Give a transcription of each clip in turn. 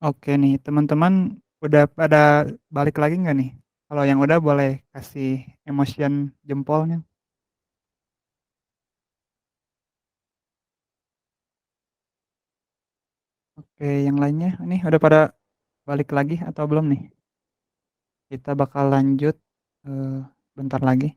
Oke nih, teman-teman udah pada balik lagi nggak nih? Kalau yang udah boleh kasih emotion jempolnya. Oke, yang lainnya ini udah pada balik lagi atau belum nih? Kita bakal lanjut eh, bentar lagi.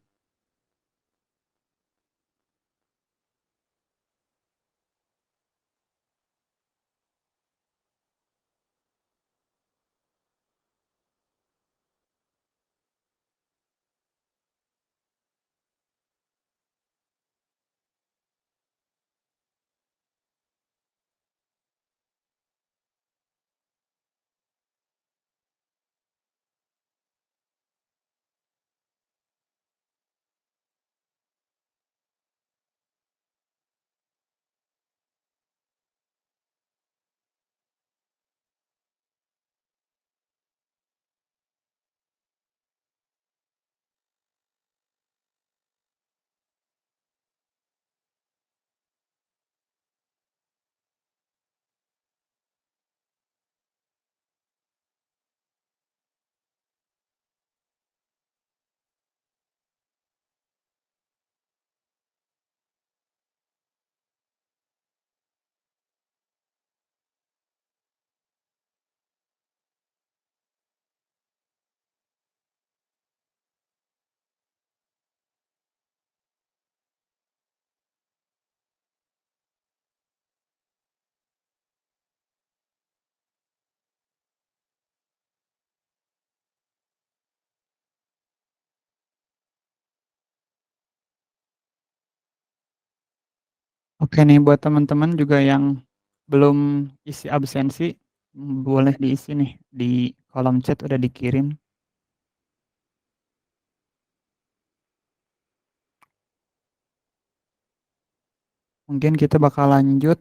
Oke nih buat teman-teman juga yang belum isi absensi, boleh diisi nih di kolom chat udah dikirim. Mungkin kita bakal lanjut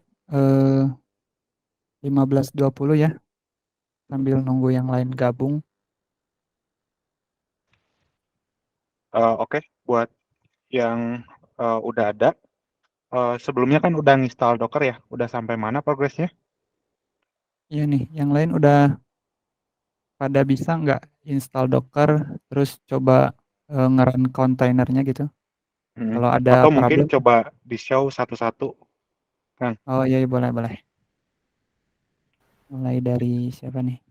15.20 ya, sambil nunggu yang lain gabung. Oke, buat yang udah ada, sebelumnya kan udah nginstal Docker ya, udah sampai mana progresnya? Iya nih, yang lain udah pada bisa nggak install Docker, terus coba nge-run kontainernya gitu. Mm. Kalau ada Atau mungkin problem, coba di-show satu-satu, Kang. oh iya iya, boleh boleh. Mulai dari siapa nih?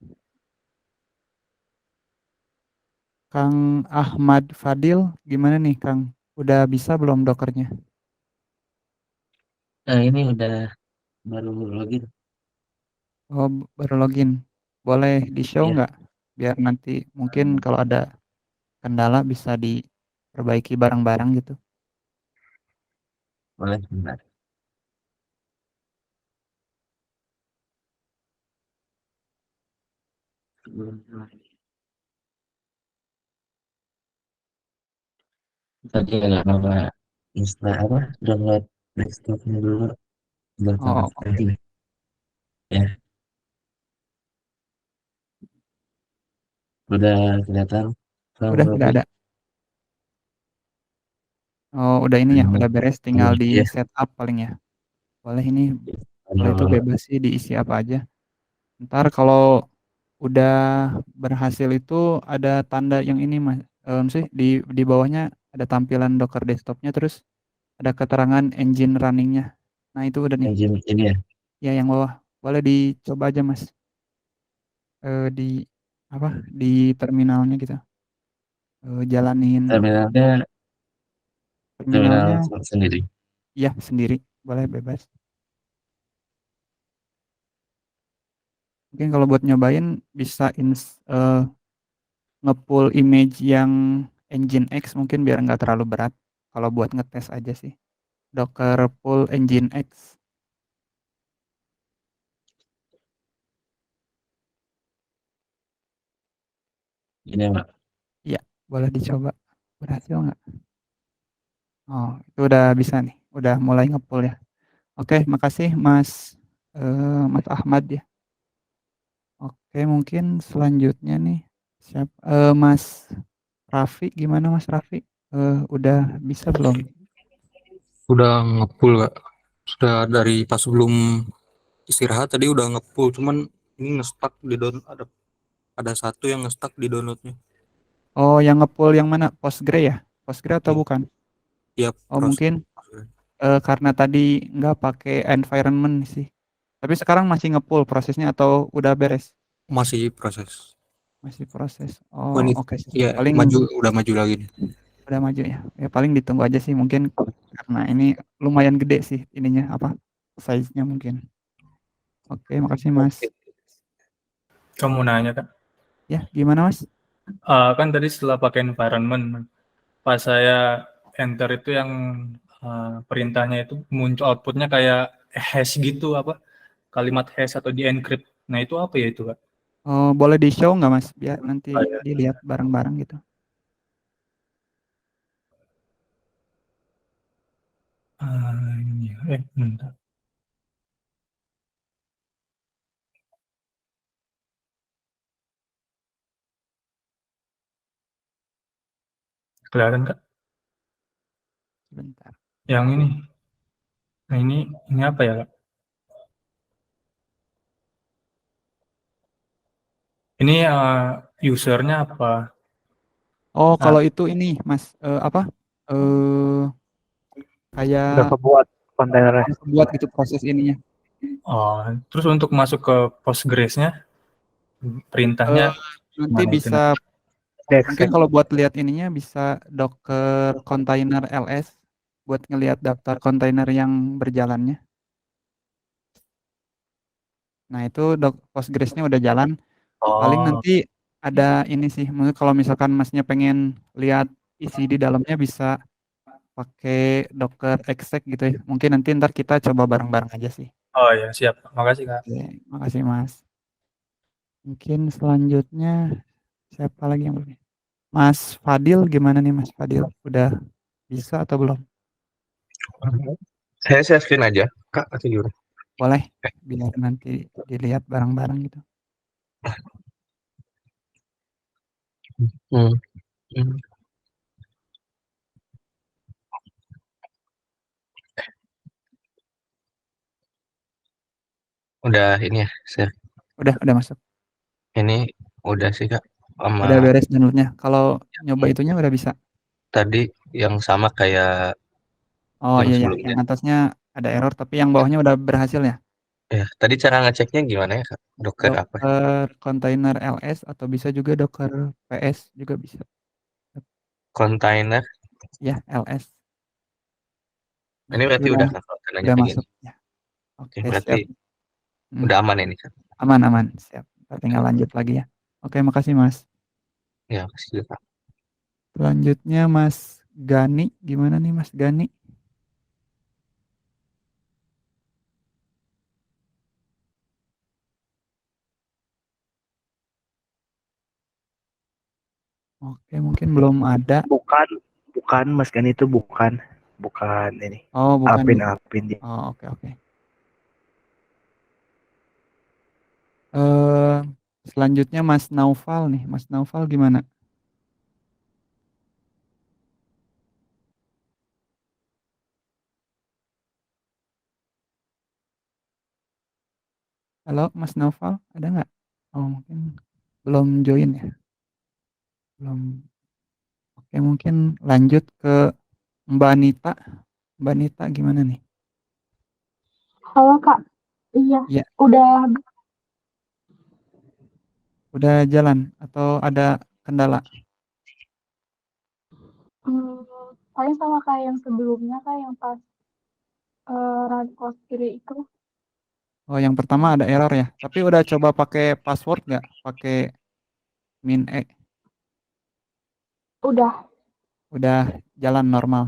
Kang Ahmad Fadil, gimana nih Kang? Udah bisa belum Dockernya? Nah, ini udah baru login. Oh, baru login. Boleh di-show Ya, nggak? Biar nanti mungkin kalau ada kendala bisa diperbaiki bareng-bareng gitu. boleh bentar. Tadi agak lama install apa? Download desktopnya dulu. Belakangan Oh, nanti ya. Udah kelihatan Bang udah Robi. ada. Oh, udah ini ya, udah beres, tinggal di Ya, setup paling ya. Boleh ini, kalau itu kalau bebas sih diisi apa aja. Ntar kalau udah berhasil itu ada tanda yang ini mas, sih di bawahnya ada tampilan Docker desktopnya terus ada keterangan engine runningnya. Nah itu udah nih, engine ini ya. ya yang bawah. Boleh dicoba aja mas, di apa di terminalnya gitu. Jalanin Terminalnya terminalnya, terminal sendiri. ya sendiri, boleh bebas. Mungkin kalau buat nyobain bisa nge-pull image yang Engine X mungkin biar nggak terlalu berat. Kalau buat ngetes aja sih. Docker pull Engine X. Ini Pak. Ya, boleh dicoba. Berhasil nggak? Oh, itu udah bisa nih. Udah mulai nge-pull ya. Oke, makasih Mas Ahmad ya. Oke, mungkin selanjutnya nih Mas Raffi, gimana Mas Raffi? Udah bisa belum? Udah ngepull Kak. Sudah dari pas sebelum istirahat tadi udah ngepull, cuman ini nge-stuck di download, ada satu yang nge-stuck di downloadnya. Oh, yang ngepull yang mana? Postgre ya? Postgre atau Iya, bukan? tiap Oh, proses mungkin karena tadi nggak pakai environment sih. Tapi sekarang masih ngepull prosesnya atau udah beres? masih proses. Masih proses. Oh, Oh, ini oke sih. ya Paling udah maju lagi nih. udah maju ya. Ya paling ditunggu aja sih mungkin karena ini lumayan gede sih ininya apa? Size-nya mungkin. Oke, makasih Mas. Kamu nanya Kak, Ya, gimana Mas? kan tadi setelah pakai environment, pas saya enter itu yang perintahnya itu muncul outputnya kayak hash gitu apa kalimat hash atau di encrypt. Nah itu apa ya itu Kak? Oh, boleh di-show nggak Mas? Biar nanti Oh, ya. dilihat bareng-bareng gitu. Ini, bentar. Kelihatan Kak? Sebentar. Yang ini. Nah ini apa ya Kak? Ini usernya apa? Oh, Nah, kalau itu ini Mas apa? Eh Udah kayak kebuat kontainernya. buat gitu proses ininya. terus untuk masuk ke Postgres-nya perintahnya Eh nanti mana itu? bisa mungkin kalau buat lihat ininya bisa Docker container ls buat ngelihat daftar kontainer yang berjalannya. Nah, itu Postgres-nya udah jalan. Paling Oh, nanti ada ini sih, mungkin kalau misalkan Masnya pengen lihat isi di dalamnya bisa pakai Docker exec gitu ya. Mungkin nanti ntar kita coba bareng-bareng aja sih. oh ya siap. Makasih Kak. Oke, makasih Mas. Mungkin selanjutnya siapa lagi yang belum? Mas Fadil gimana nih Mas Fadil? Udah bisa atau belum? Saya screen aja, Kak, atau gimana? Boleh, biar nanti dilihat bareng-bareng gitu. Hmm. Hmm. Udah ini ya, saya Udah masuk. ini udah sih Kak, Udah sama beres downloadnya. Kalau nyoba itunya udah bisa. tadi yang sama kayak Oh yang iya ya, yang sebelumnya. atasnya ada error tapi yang bawahnya udah berhasil ya. Ya, tadi cara ngeceknya gimana ya Kak? Docker apa? Docker container ls atau bisa juga Docker PS juga bisa. Kontainer. Ya, ls. Nah, Ini itu berarti udah Kak, kalau tandanya udah kayak gini. masuk ya. Oke, Oke, berarti siap. Hmm, udah aman ini Kak. aman. Siap. Kita tinggal lanjut lagi ya. Oke, makasih Mas. Ya, kasih dulu Kak. Selanjutnya Mas Gani, gimana nih Mas Gani? Oke, mungkin belum ada. Bukan, bukan Mas Gani itu bukan ini. Oh, bukan. Alpin dia. Oh, oke. Eh, selanjutnya Mas Naufal nih. Mas Naufal gimana? Halo, Mas Naufal, ada nggak? Oh, mungkin belum join ya. Belum. Oke, mungkin lanjut ke Mbak Anita. Mbak Anita gimana nih? Halo Kak, iya, Iya, udah udah jalan atau ada kendala? hmm, paling sama kayak yang sebelumnya Kak, yang pas run cost kiri itu Oh, yang pertama ada error ya. Tapi udah coba pakai password nggak? Pakai min e. udah Udah jalan normal.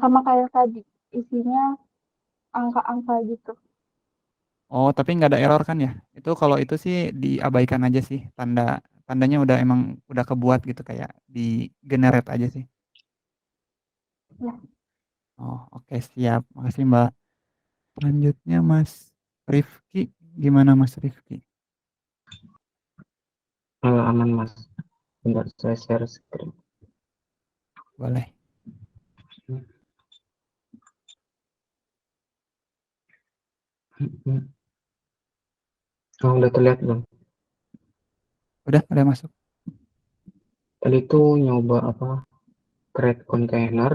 sama kayak tadi, isinya angka-angka gitu. Oh, tapi nggak ada error kan ya? Itu kalau itu sih diabaikan aja sih. Tandanya udah emang udah kebuat gitu kayak di generate aja sih. Ya, Oh, oke siap. Makasih Mbak. Selanjutnya Mas Rifki. Gimana Mas Rifki? Aman Mas. Bentar saya share screen. Boleh. Oh, udah terlihat belum? Udah masuk. Tadi tuh nyoba apa? Create container,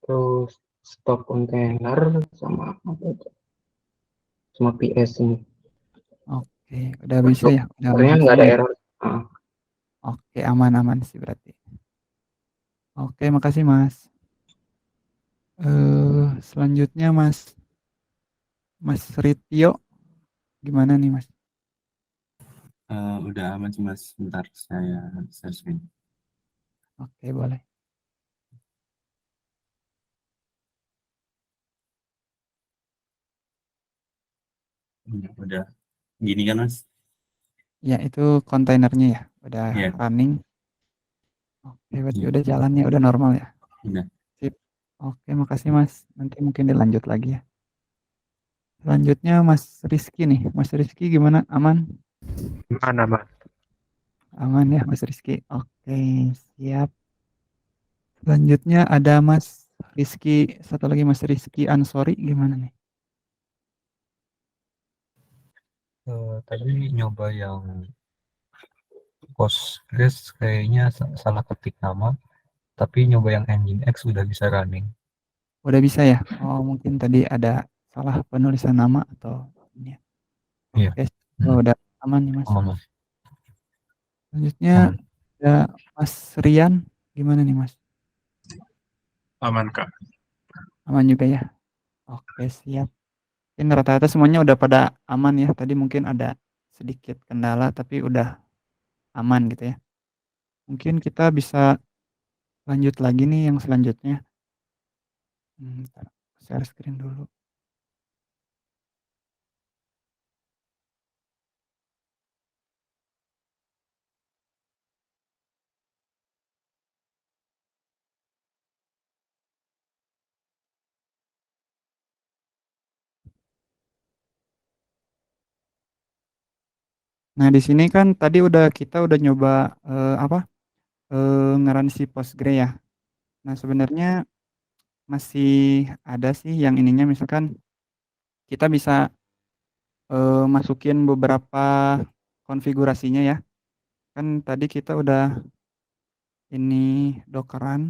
terus stop container, sama apa itu? Sama PS ini. Oke, udah bisa ya? Udah Sebenarnya lanjut nggak ada semua ya? error. Ah, Oke, aman-aman sih berarti. Oke, makasih Mas. Selanjutnya Mas Ritio, gimana nih Mas? Udah aman sih Mas, bentar saya share screen. Oke, boleh. Udah gini kan Mas? Ya, itu kontainernya ya, udah Iya, running. Oke, berarti iya, udah jalannya, udah normal ya? udah. Sip. Oke, makasih Mas. Nanti mungkin dilanjut lagi ya. Selanjutnya Mas Rizky nih. Mas Rizky gimana? Aman? Mana mas? Aman ya Mas Rizky. Oke, siap. Selanjutnya ada Mas Rizky, satu lagi Mas Rizky Ansori, gimana nih? Tadi nyoba yang Postgres kayaknya salah ketik nama, tapi nyoba yang Nginx udah bisa running. Udah bisa ya? Oh, mungkin tadi ada salah penulisan nama atau ini ya. Iya, Oke, oh, udah aman nih Mas. aman Mas. Selanjutnya Aman. ada Mas Rian, gimana nih Mas? Aman, Kak. Aman juga ya? Oke, siap. Ini rata-rata semuanya udah pada aman ya. Tadi mungkin ada sedikit kendala, tapi udah aman gitu ya. Mungkin kita bisa lanjut lagi nih yang selanjutnya. Bentar, share screen dulu. Nah, di sini kan tadi kita udah nyoba apa? Ngeran si Postgre ya. Nah, sebenarnya masih ada sih yang ininya misalkan kita bisa masukin beberapa konfigurasinya ya. Kan tadi kita udah ini dockeran.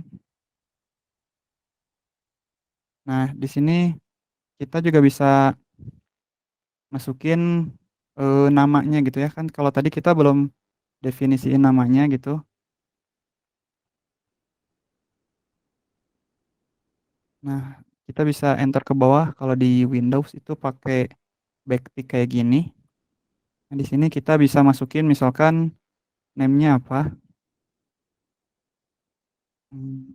Nah, di sini kita juga bisa masukin namanya gitu ya. Kan kalau tadi kita belum definisiin namanya gitu. Nah, kita bisa enter ke bawah kalau di Windows itu pakai backtick kayak gini. Nah, di sini kita bisa masukin misalkan name-nya apa? Hmm,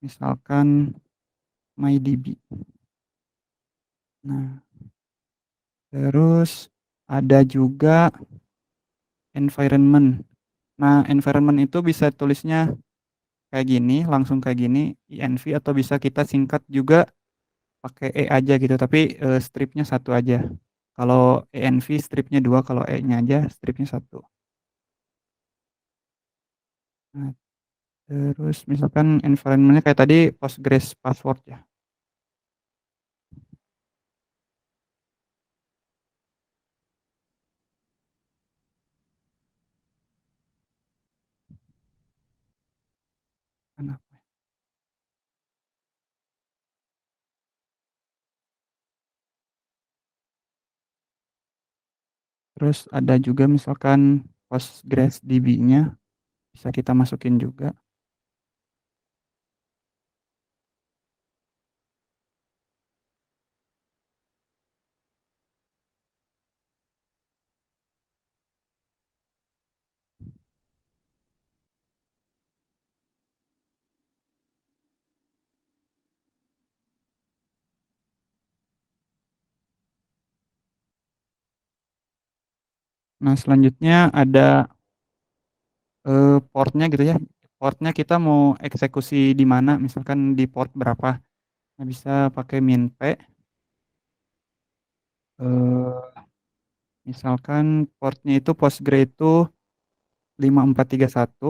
Misalkan MyDB. Nah, terus ada juga environment. Nah, environment itu bisa tulisnya kayak gini, langsung kayak gini, env atau bisa kita singkat juga pakai e aja gitu, tapi stripnya satu aja. Kalau env stripnya dua, kalau e-nya aja stripnya satu. Nah, terus misalkan environmentnya kayak tadi Postgres password ya. Kenapa? Terus ada juga misalkan Postgres DB-nya bisa kita masukin juga. Nah, selanjutnya ada portnya gitu ya. Portnya kita mau eksekusi di mana, misalkan di port berapa. Nah, bisa pakai minp. Eh, Misalkan portnya itu Postgre itu 5431,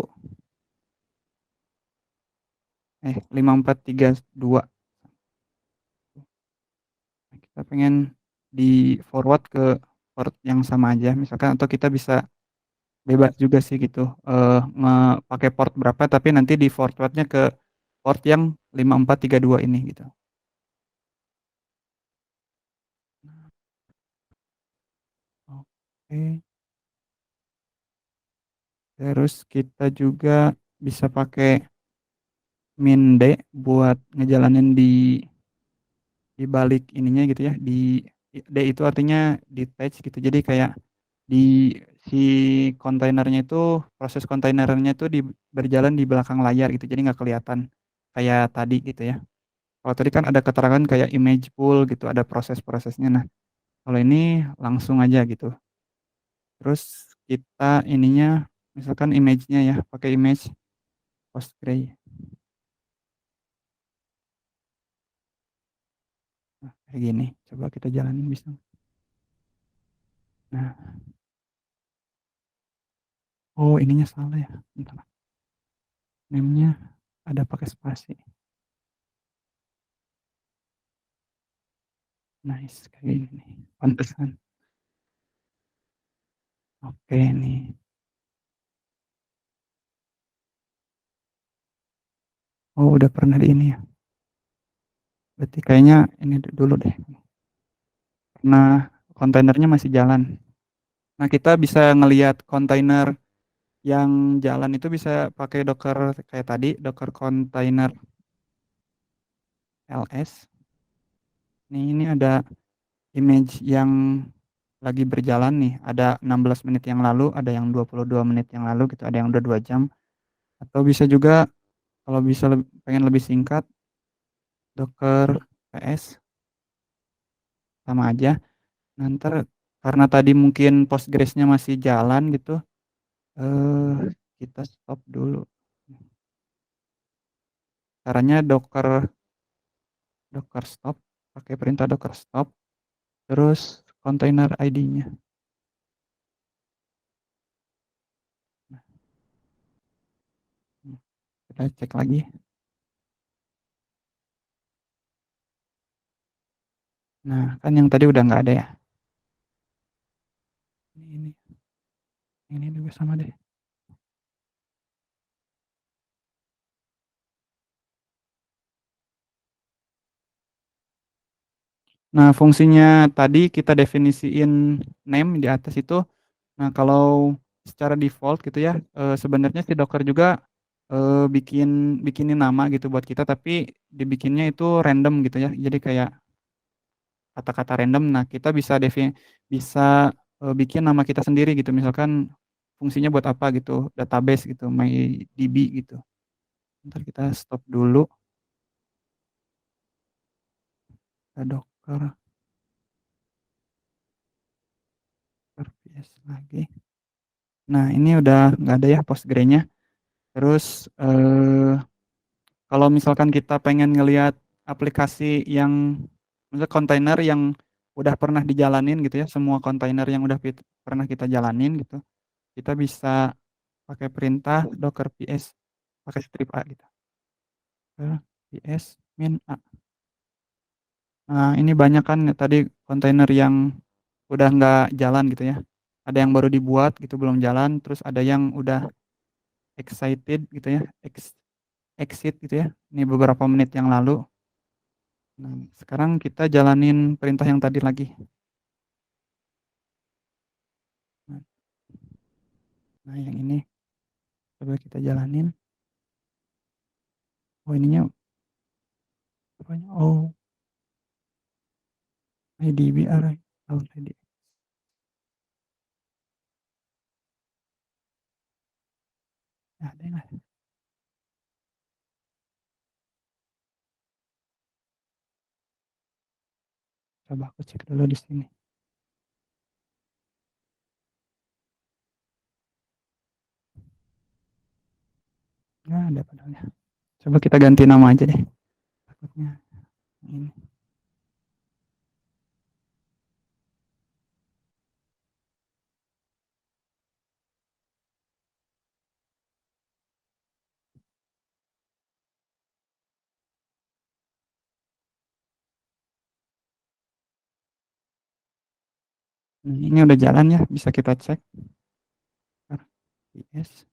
5432. Nah, kita pengen di forward ke port yang sama aja misalkan, atau kita bisa bebas juga sih gitu, pakai port berapa tapi nanti di forwardnya ke port yang 5432 ini gitu. Oke. Terus kita juga bisa pakai min D buat ngejalanin di balik ininya gitu ya. D itu artinya detach gitu. Jadi kayak di si kontainernya itu, proses kontainernya itu berjalan di belakang layar gitu. Jadi nggak kelihatan kayak tadi gitu ya. Kalau tadi kan ada keterangan kayak image pool gitu, ada proses-prosesnya. Nah, kalau ini langsung aja gitu. Terus kita ininya misalkan image-nya ya, pakai image Postgre. Nah, kayak gini. Coba kita jalanin bisa. Nah, oh ininya salah ya. Bentar. Name-nya ada pakai spasi. Nice, kayak gini nih. Pantesan. Oke nih. Oh, udah pernah di ini ya. Berarti kayaknya ini dulu deh. Nah, kontainernya masih jalan. Nah, kita bisa ngelihat kontainer yang jalan itu bisa pakai Docker kayak tadi, Docker container ls. Ini ada image yang lagi berjalan nih, ada 16 menit yang lalu, ada yang 22 menit yang lalu gitu, ada yang udah 2 jam. Atau bisa juga kalau bisa pengen lebih singkat, Docker PS sama aja. Nanti karena tadi mungkin Postgres-nya masih jalan gitu, kita stop dulu. Caranya docker stop, pakai perintah docker stop, terus container ID-nya. Kita cek lagi. Nah, kan yang tadi udah nggak ada ya. Ini juga sama deh. Nah, fungsinya tadi kita definisiin name di atas itu. Nah, kalau secara default gitu ya, sebenarnya si Docker juga bikinin nama gitu buat kita, tapi dibikinnya itu random gitu ya. Jadi kayak kata-kata random. Nah, kita bisa bikin nama kita sendiri gitu. Misalkan fungsinya buat apa gitu, database gitu, MyDB gitu. Ntar kita stop dulu. Kita Docker VS lagi. Nah, ini udah nggak ada ya Postgre-nya. Terus kalau misalkan kita pengen ngelihat aplikasi yang misalnya kontainer yang udah pernah dijalanin gitu ya, semua kontainer yang udah pernah kita jalanin gitu, kita bisa pakai perintah docker ps pakai strip a gitu. ps min a. Nah, ini banyak kan tadi kontainer yang udah nggak jalan gitu ya. Ada yang baru dibuat gitu belum jalan, terus ada yang udah excited gitu ya, exit gitu ya. Ini beberapa menit yang lalu. Nah, sekarang kita jalanin perintah yang tadi lagi. Nah, yang ini coba kita jalanin. Oh, ininya apanya? Oh, IDBR already. Ada nggak? Coba aku cek dulu di sini. Nggak ada padahal. Coba kita ganti nama aja deh. Takutnya ini. Ini udah jalan ya, bisa kita cek. Yes.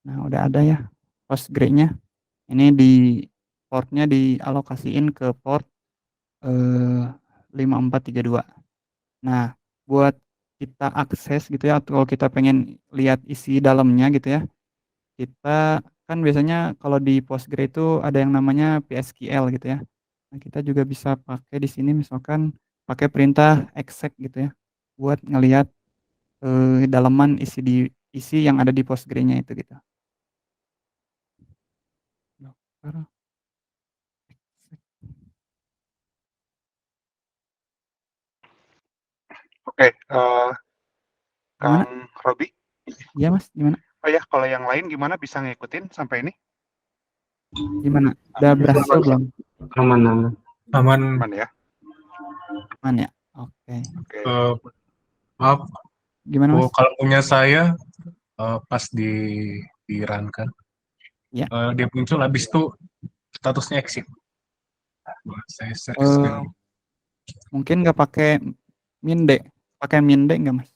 Nah, udah ada ya Postgre-nya. Ini di portnya dialokasiin ke port 5432. Nah, buat kita akses gitu ya, atau kalau kita pengen lihat isi dalamnya gitu ya, kita kan biasanya kalau di Postgre itu ada yang namanya PSQL gitu ya. Nah, kita juga bisa pakai di sini misalkan pakai perintah exec gitu ya, buat ngelihat dalaman isi yang ada di Postgre-nya itu gitu. Docker exec. Oke, Gimana? Kang Robi. Iya Mas, gimana? Oh ya, kalau yang lain gimana bisa ngikutin sampai ini? Gimana? Udah berhasil belum? Aman-aman. Aman. Aman ya? Aman ya? Oke. Oke. Maaf, Gimana Mas? kalau punya saya pas di run kan, Ya. dia muncul habis itu statusnya exit. Saya search Eh, mungkin nggak pakai Minde, pakai Minde nggak Mas?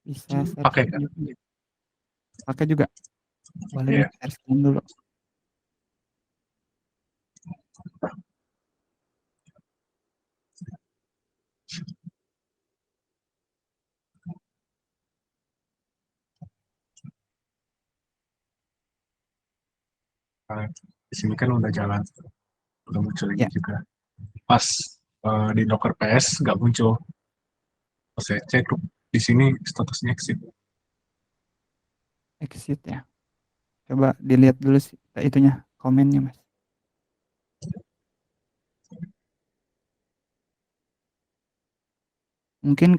Bisa pakai searching kan? juga. Pakai juga. Boleh Iya. di searching dulu. Nah, di sini kan udah jalan, udah muncul ini Ya, juga. Pas di Docker PS nggak muncul. Pas saya cek di sini statusnya exit. exit ya. Coba dilihat dulu sih itunya, komennya Mas. Mungkin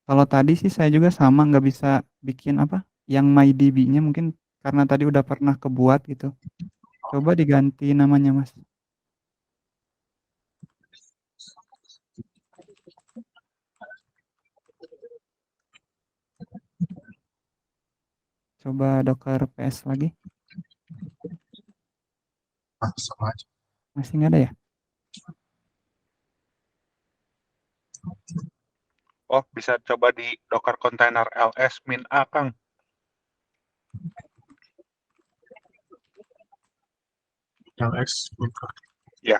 kalau tadi sih saya juga sama nggak bisa bikin apa yang MyDB-nya mungkin karena tadi udah pernah kebuat gitu. Coba diganti namanya Mas. Coba Docker PS lagi. Sama aja. Masih nggak ada ya? Oh, bisa coba di Docker Container ls -a, Kang. LX. Ya.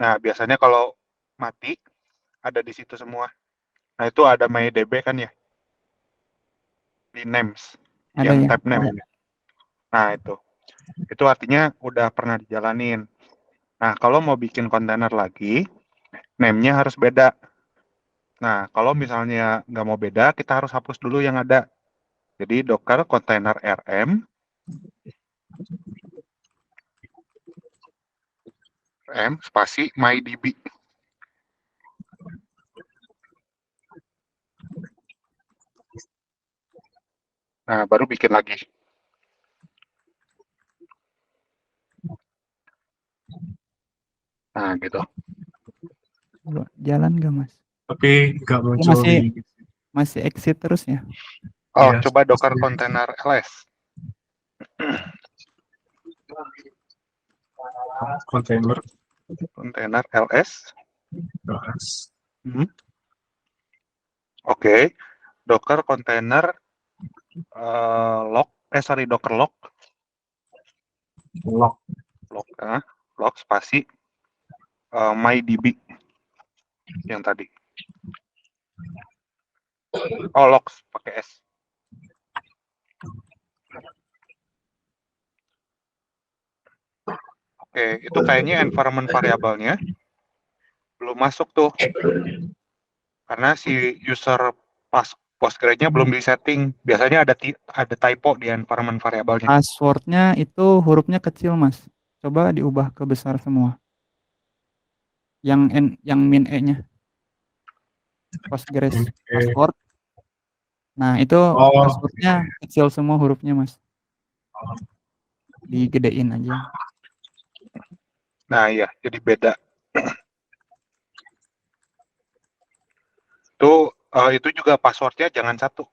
Nah, biasanya kalau mati, ada di situ semua. Nah, itu ada MyDB kan ya? Di names. Ada Yang ya? tab name. Nah, itu. Itu artinya udah pernah dijalanin. Nah, kalau mau bikin kontainer lagi, name-nya harus beda. Nah, kalau misalnya nggak mau beda, kita harus hapus dulu yang ada. Jadi Docker Container RM spasi MyDB. Nah, baru bikin lagi. Nah, gitu. Jalan nggak Mas? Tapi nggak Oh, muncul masih exit terus ya? Oh, Iya, coba Docker Container ls. container Container ls. LS. Oke. Docker Container Docker log. Log spasi MyDB yang tadi. Oh, logs pakai S. Oke, itu kayaknya environment variabelnya belum masuk tuh. Karena si user Postgre-nya belum disetting. Biasanya ada typo di environment variabelnya. Passwordnya itu hurufnya kecil Mas. Coba diubah ke besar semua. Yang min E-nya. Postgres password. Nah, itu passwordnya kecil semua hurufnya Mas. Digedein aja. Nah, iya, jadi beda. Itu juga passwordnya jangan satu.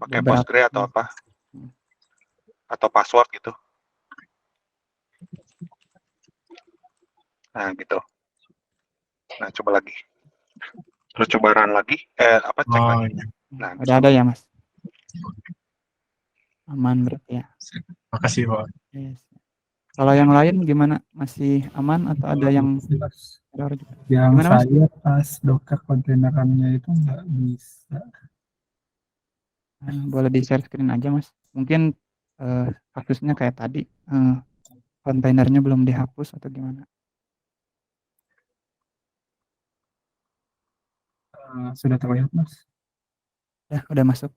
Pakai Postgre atau apa. Atau password gitu. Nah, gitu. Nah, coba lagi. terus coba run lagi, cek Oh, lagi. iya. Nah, Udah ada ya, Mas? Aman berarti ya. Makasih, Pak. Yes. Kalau yang lain gimana? Masih aman atau ada yang error juga? Yang Gimana, Mas? saya pas Docker kontainerannya itu nggak bisa. Boleh di share screen aja, Mas. Mungkin kasusnya kayak tadi, kontainernya belum dihapus atau gimana? Sudah terlihat, Mas? Ya, udah masuk.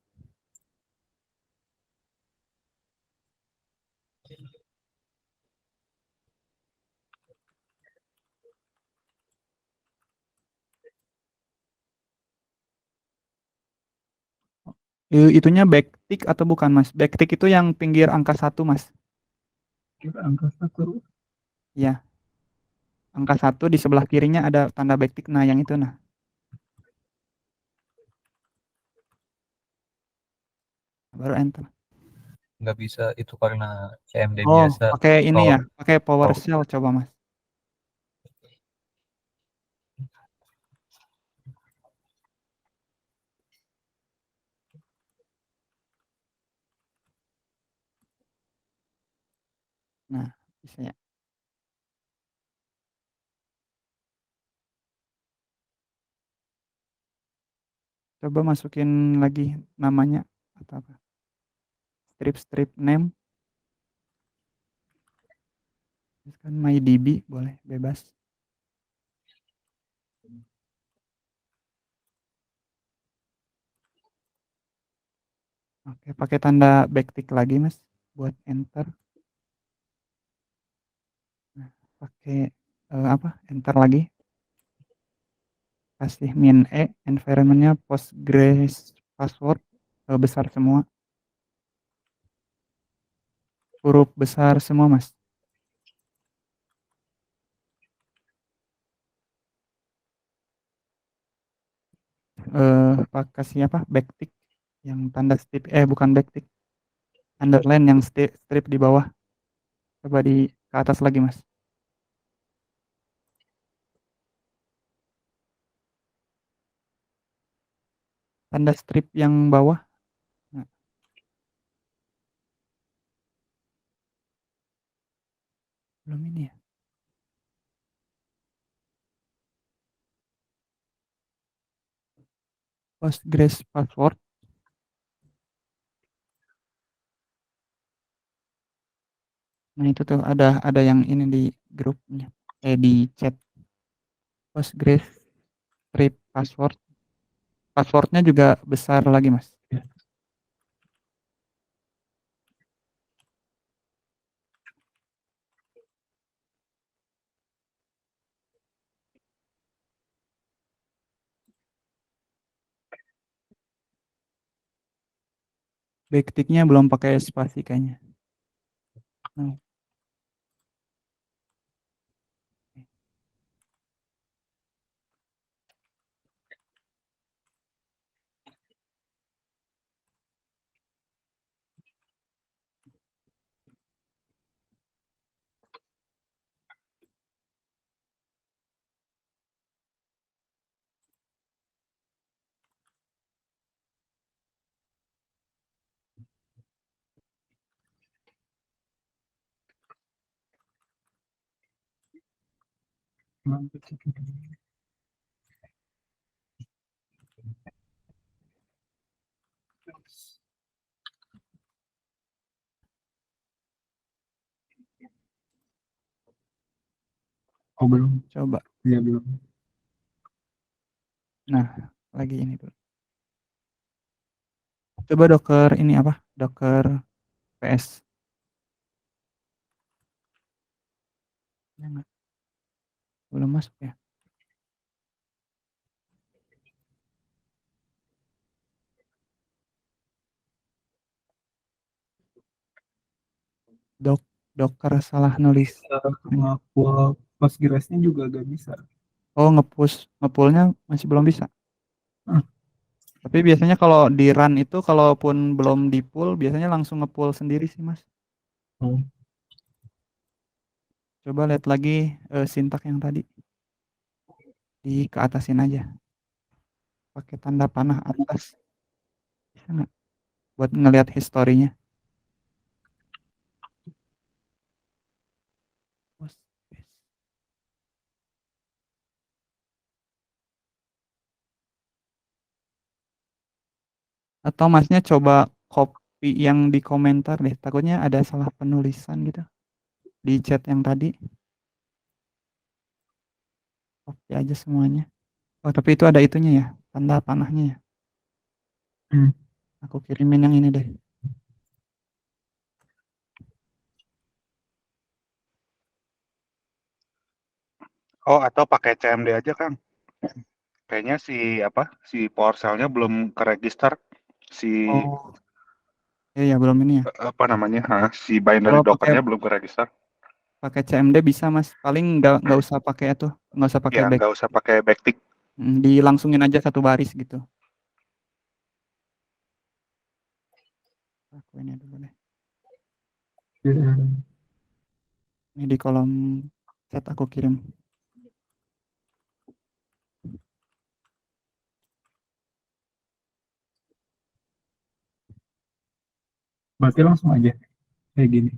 Itunya backtick atau bukan, Mas? Backtick itu yang pinggir angka 1, Mas. Angka 1. Iya. Angka 1 di sebelah kirinya ada tanda backtick. Nah, yang itu nah. Baru enter. Nggak bisa itu karena CMD Oh, biasa. pakai ini Oh, ya, pakai oh, PowerShell coba, Mas. Nah, bisa ya. Coba masukin lagi namanya atau apa? Strip name. Kan MyDB boleh bebas. Oke, pakai tanda backtick lagi, Mas, buat enter. Nah, pakai apa? Enter lagi. Kasih min e, environmentnya Postgres password besar semua. Huruf besar semua, Mas. Kasih apa? Backtick yang tanda strip, bukan backtick. Underline yang strip di bawah. Coba di ke atas lagi, Mas. Tanda strip yang bawah. Nah. Belum ini ya. Postgres password. Nah, itu tuh ada yang ini di grupnya. Di chat. Postgres strip password. Passwordnya juga besar lagi, Mas. Backticknya belum pakai spasi kayaknya. Nah. Oh, belum. Coba. Iya, belum. Nah, lagi ini tuh. Coba Docker ini apa? Docker PS. Jangan. Belum masuk ya. Docker salah nulis. Nge-pull Postgres-nya juga gak bisa. Oh, ngepullnya masih belum bisa. Hmm. Tapi biasanya kalau di run itu kalaupun belum di pull biasanya langsung ngepull sendiri sih, Mas. Coba lihat lagi sintak yang tadi. Di keatasin aja. pakai tanda panah atas. Bisa nggak? Buat ngelihat historinya. Postgres. Atau masnya coba copy yang di komentar deh. Takutnya ada salah penulisan gitu di chat yang tadi. Copy aja semuanya. Oh, tapi itu ada itunya ya, tanda panahnya ya. Aku kirimin yang ini deh. Oh, atau pakai CMD aja, Kang. Kayaknya si PowerShell-nya belum keregister si Oh, iya belum ini ya. apa namanya? Si binary Kalau pakai Docker-nya belum keregister. pakai CMD bisa mas. Paling nggak usah pakai itu, nggak usah pakai Ya, back. nggak usah pakai backtick. Dilangsungin aja satu baris gitu. Aku ini dulu deh. Ini di kolom chat aku kirim. Berarti langsung aja kayak gini.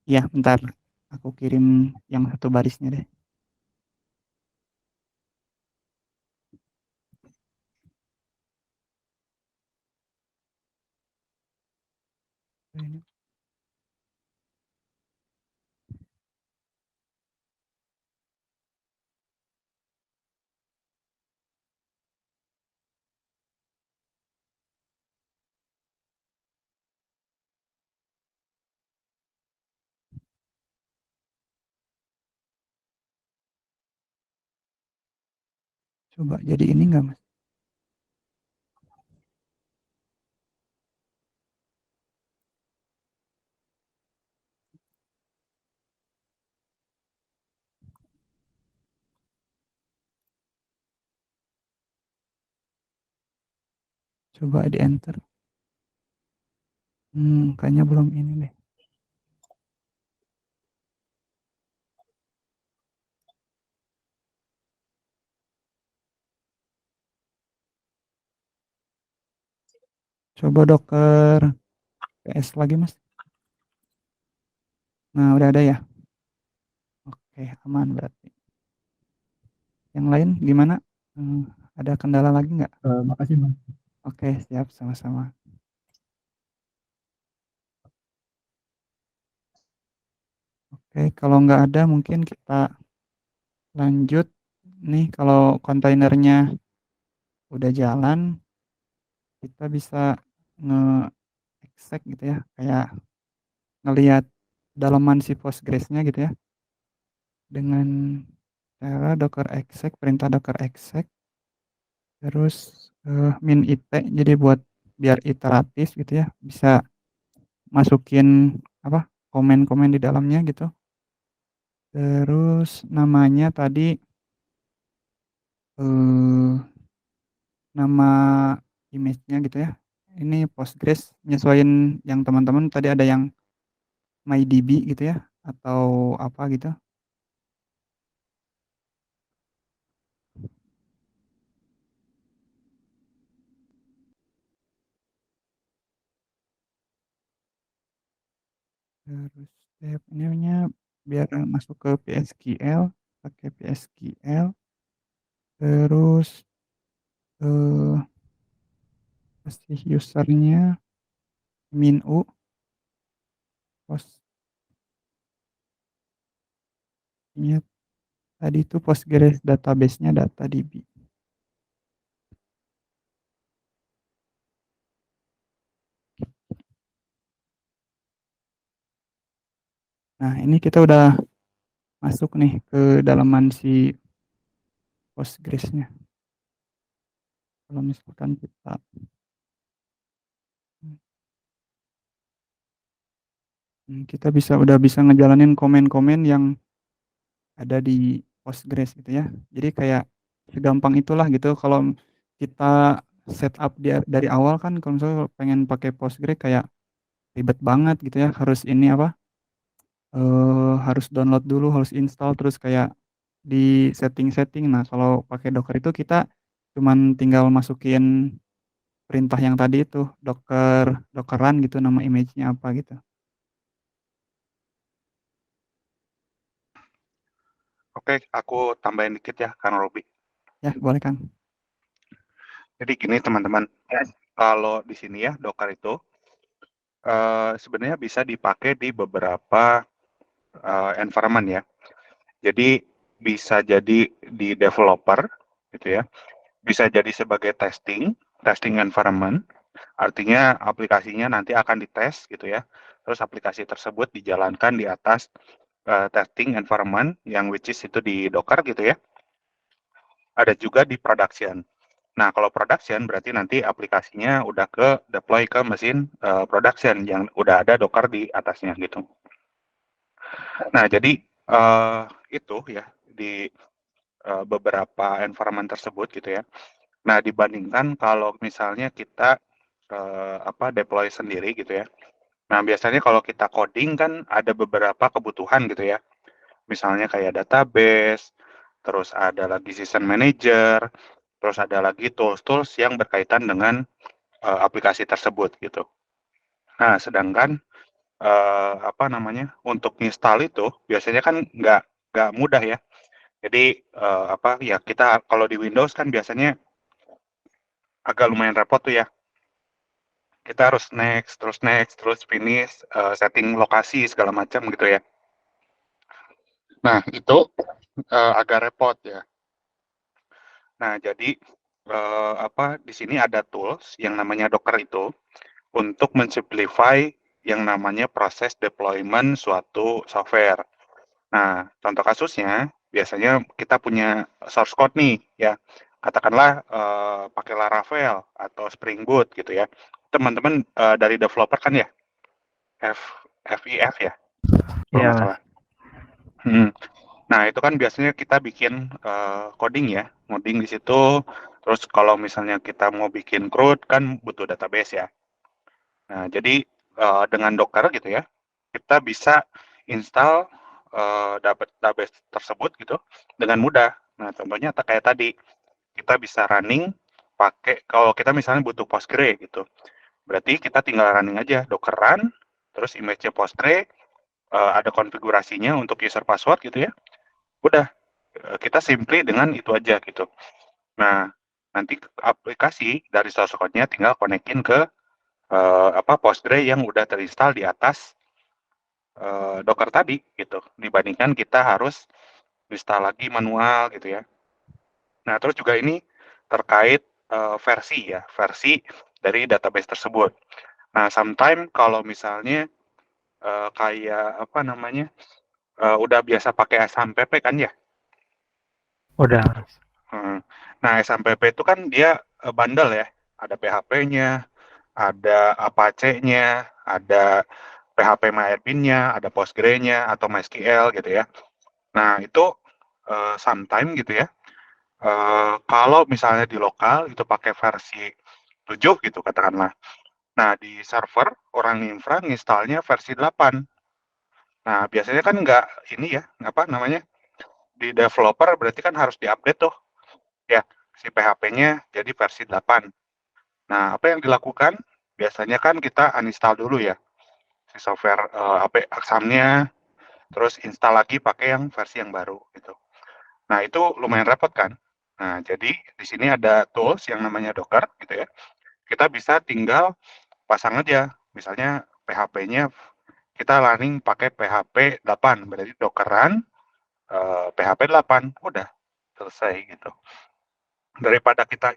Ya, bentar. Aku kirim yang satu barisnya deh. Ini. Coba jadi ini nggak mas? Coba di enter. Kayaknya belum ini deh. Coba Docker PS lagi mas. Nah udah ada ya. Oke aman berarti. Yang lain gimana? Ada kendala lagi nggak? Makasih mas. Oke siap sama-sama. Oke kalau nggak ada mungkin kita lanjut. Nih kalau kontainernya udah jalan, kita bisa nge-exec gitu ya, kayak ngelihat dalaman si Postgres-nya gitu ya, dengan cara docker exec, perintah docker exec, terus min it, jadi buat biar iteratif gitu ya, bisa masukin apa komen-komen di dalamnya gitu. Terus namanya tadi nama image-nya gitu ya. Ini Postgres nyesuaiin yang teman-teman tadi ada yang MyDB gitu ya atau apa gitu. Terus step ininya biar masuk ke PSQL, pakai PSQL. Terus kasih usernya minu postnya tadi itu Postgres database-nya DataDB. Nah ini kita udah masuk nih ke dalaman si Postgres-nya. Kalau misalkan kita udah bisa ngejalanin komen-komen yang ada di Postgres gitu ya. Jadi kayak segampang itulah gitu kalau kita setup dari awal kan kalau misalnya pengen pakai Postgres kayak ribet banget gitu ya, harus ini apa? Harus download dulu, harus install terus kayak di setting-setting. Nah, kalau pakai Docker itu kita cuman tinggal masukin perintah yang tadi itu, Dockeran gitu, nama image-nya apa gitu. Oke, aku tambahin dikit ya, Kang Robi. Ya, boleh Kang. Jadi gini teman-teman, kalau di sini ya Docker itu sebenarnya bisa dipakai di beberapa environment ya. Jadi bisa jadi di developer gitu ya, bisa jadi sebagai testing environment, artinya aplikasinya nanti akan dites gitu ya. Terus aplikasi tersebut dijalankan di atas testing environment yang which is itu di Docker gitu ya. Ada juga di production. Nah, kalau production berarti nanti aplikasinya udah ke deploy ke mesin production yang udah ada Docker di atasnya gitu. Nah, jadi itu ya di beberapa environment tersebut gitu ya. Nah, dibandingkan kalau misalnya kita deploy sendiri gitu ya. Nah, biasanya kalau kita coding kan ada beberapa kebutuhan gitu ya. Misalnya kayak database, terus ada lagi season manager, terus ada lagi tools-tools yang berkaitan dengan aplikasi tersebut gitu. Nah, sedangkan untuk install itu biasanya kan nggak mudah ya. Jadi ya kita kalau di Windows kan biasanya agak lumayan repot tuh ya. Kita harus next, terus finish, setting lokasi segala macam gitu ya. Nah, itu agak repot ya. Nah, jadi di sini ada tools yang namanya Docker itu untuk mensimplify yang namanya proses deployment suatu software. Nah, contoh kasusnya biasanya kita punya source code nih ya. Katakanlah pakai Laravel atau Spring Boot gitu ya. Teman-teman dari developer kan ya? FIF ya? Kalau Iya, nggak Mas. salah. Nah, itu kan biasanya kita bikin coding ya, ngoding di situ. Terus kalau misalnya kita mau bikin CRUD kan butuh database ya. Nah, jadi dengan Docker gitu ya, kita bisa install database tersebut gitu dengan mudah. Nah, contohnya kayak tadi, kita bisa running pakai kalau kita misalnya butuh Postgre gitu. Berarti kita tinggal running aja Docker run, terus image-nya Postgre, ada konfigurasinya untuk user password gitu ya. Udah, kita simply dengan itu aja gitu. Nah, nanti aplikasi dari source code-nya tinggal konekin ke Postgre yang udah terinstall di atas Docker tadi gitu. Dibandingkan kita harus install lagi manual gitu ya. Nah, terus juga ini terkait versi dari database tersebut. Nah, sometimes kalau misalnya kayak udah biasa pakai SMPP kan ya. Udah. Nah, SMPP itu kan dia bundle ya. Ada PHP-nya, ada Apache-nya, ada PHP MyAdmin-nya, ada Postgre-nya, atau MySQL gitu ya. Nah, itu sometime gitu ya. Kalau misalnya di lokal itu pakai versi 7 gitu katakanlah. Nah, di server orang infra nginstalnya versi 8. Nah, biasanya kan nggak ini ya, di developer berarti kan harus diupdate tuh ya si PHP-nya jadi versi 8. Nah, apa yang dilakukan? Biasanya kan kita uninstall dulu ya si software Axam-nya, terus install lagi pakai yang versi yang baru gitu. Nah, itu lumayan repot kan. Nah, jadi di sini ada tools yang namanya Docker gitu ya. Kita bisa tinggal pasang aja, misalnya PHP-nya kita running pakai PHP 8, berarti Dockeran PHP 8, udah selesai gitu. Daripada kita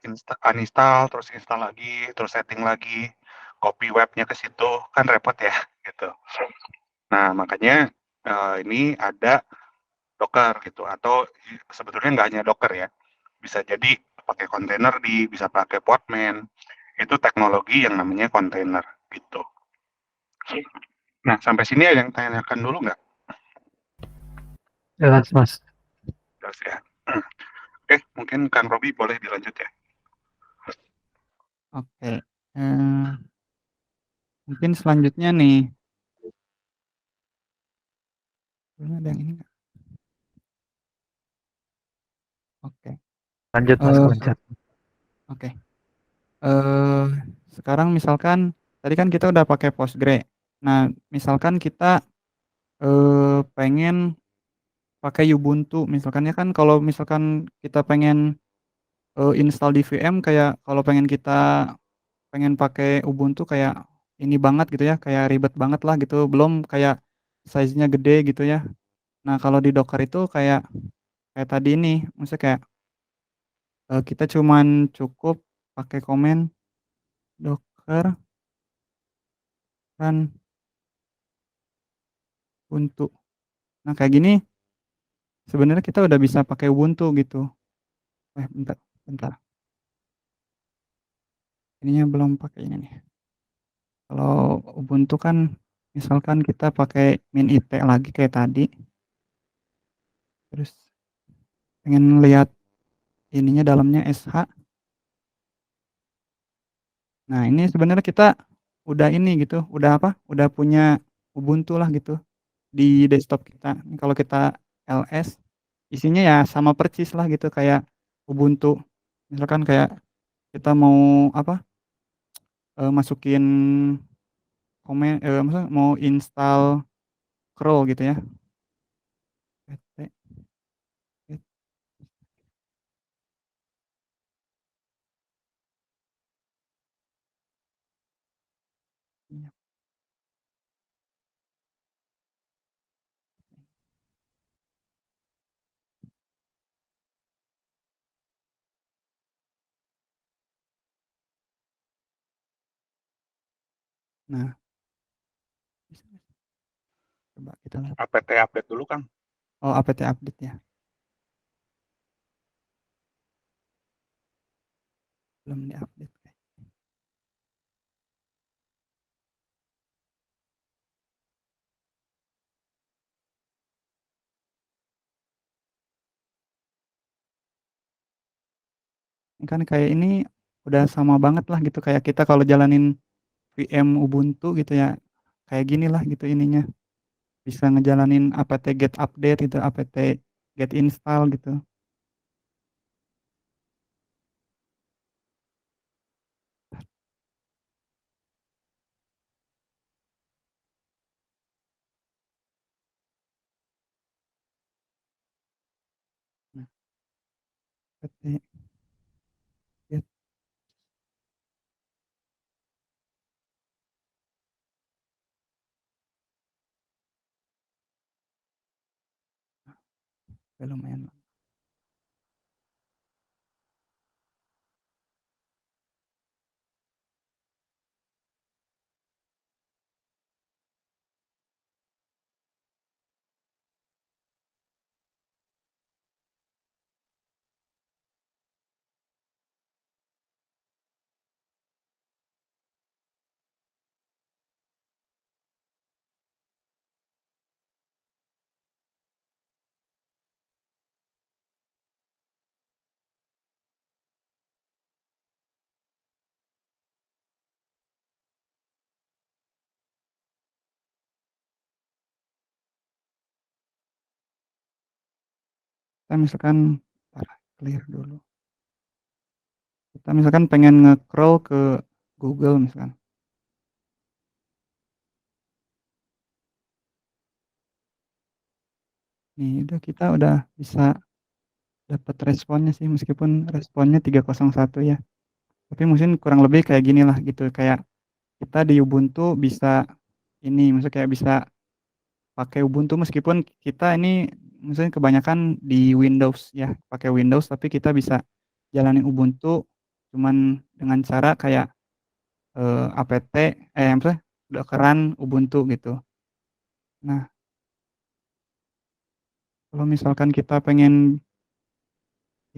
uninstall, terus install lagi, terus setting lagi, copy webnya ke situ, kan repot ya gitu. Nah, makanya ini ada Docker gitu, atau sebetulnya nggak hanya Docker ya, bisa jadi pakai kontainer bisa pakai Podman, itu teknologi yang namanya kontainer gitu. Nah, sampai sini ada yang tanyakan dulu nggak? Jelas, Mas. Jelas ya. Oke, mungkin Kang Robi boleh dilanjut ya. Oke. Mungkin selanjutnya nih. Ada yang ini nggak? Oke. Lanjut Mas Eh, Goncat. oke. Eh, sekarang misalkan tadi kan kita udah pakai Postgre. Nah, misalkan kita pengen pakai Ubuntu, misalkan ya kan kalau misalkan kita pengen install di VM kayak kalau pengen pakai Ubuntu kayak ini banget gitu ya, kayak ribet banget lah gitu, belum kayak size-nya gede gitu ya. Nah, kalau di Docker itu kayak kayak tadi ini, maksudnya kayak kita cuman cukup pakai komen Docker run Ubuntu. Nah, kayak gini sebenarnya kita udah bisa pakai Ubuntu gitu. Bentar, bentar. Ininya belum pakai ini nih. Kalau Ubuntu kan misalkan kita pakai min IT lagi kayak tadi, terus pengen lihat ininya dalamnya SH. Nah, ini sebenarnya kita udah ini gitu, udah apa? Udah punya Ubuntu lah gitu di desktop kita. Ini kalau kita ls isinya ya sama persis lah gitu kayak Ubuntu. Misalkan kayak kita mau apa? Masukin komen maksudnya mau install curl gitu ya. pt get minyak. Nah, bisa nggak sih? Coba kita lihat. apt update dulu Kang. Oh, apt update ya. Belum diupdate. Kan kayak ini udah sama banget lah gitu kayak kita kalau jalanin VM Ubuntu gitu ya. Kayak gini lah gitu ininya. Bisa ngejalanin apt get update gitu, apt get install gitu. Nah, apt get lumayan. Kita misalkan clear dulu. Kita misalkan pengen nge-crawl ke Google misalkan. Nih, kita udah bisa dapat responnya sih meskipun responnya 301 ya. Tapi mungkin kurang lebih kayak gini lah gitu. Kayak kita di Ubuntu bisa ini, maksudnya kayak bisa pakai Ubuntu meskipun kita ini misalnya kebanyakan di Windows ya, pakai Windows tapi kita bisa jalanin Ubuntu cuman dengan cara kayak apt maksudnya Dockeran Ubuntu gitu. Nah, kalau misalkan kita pengen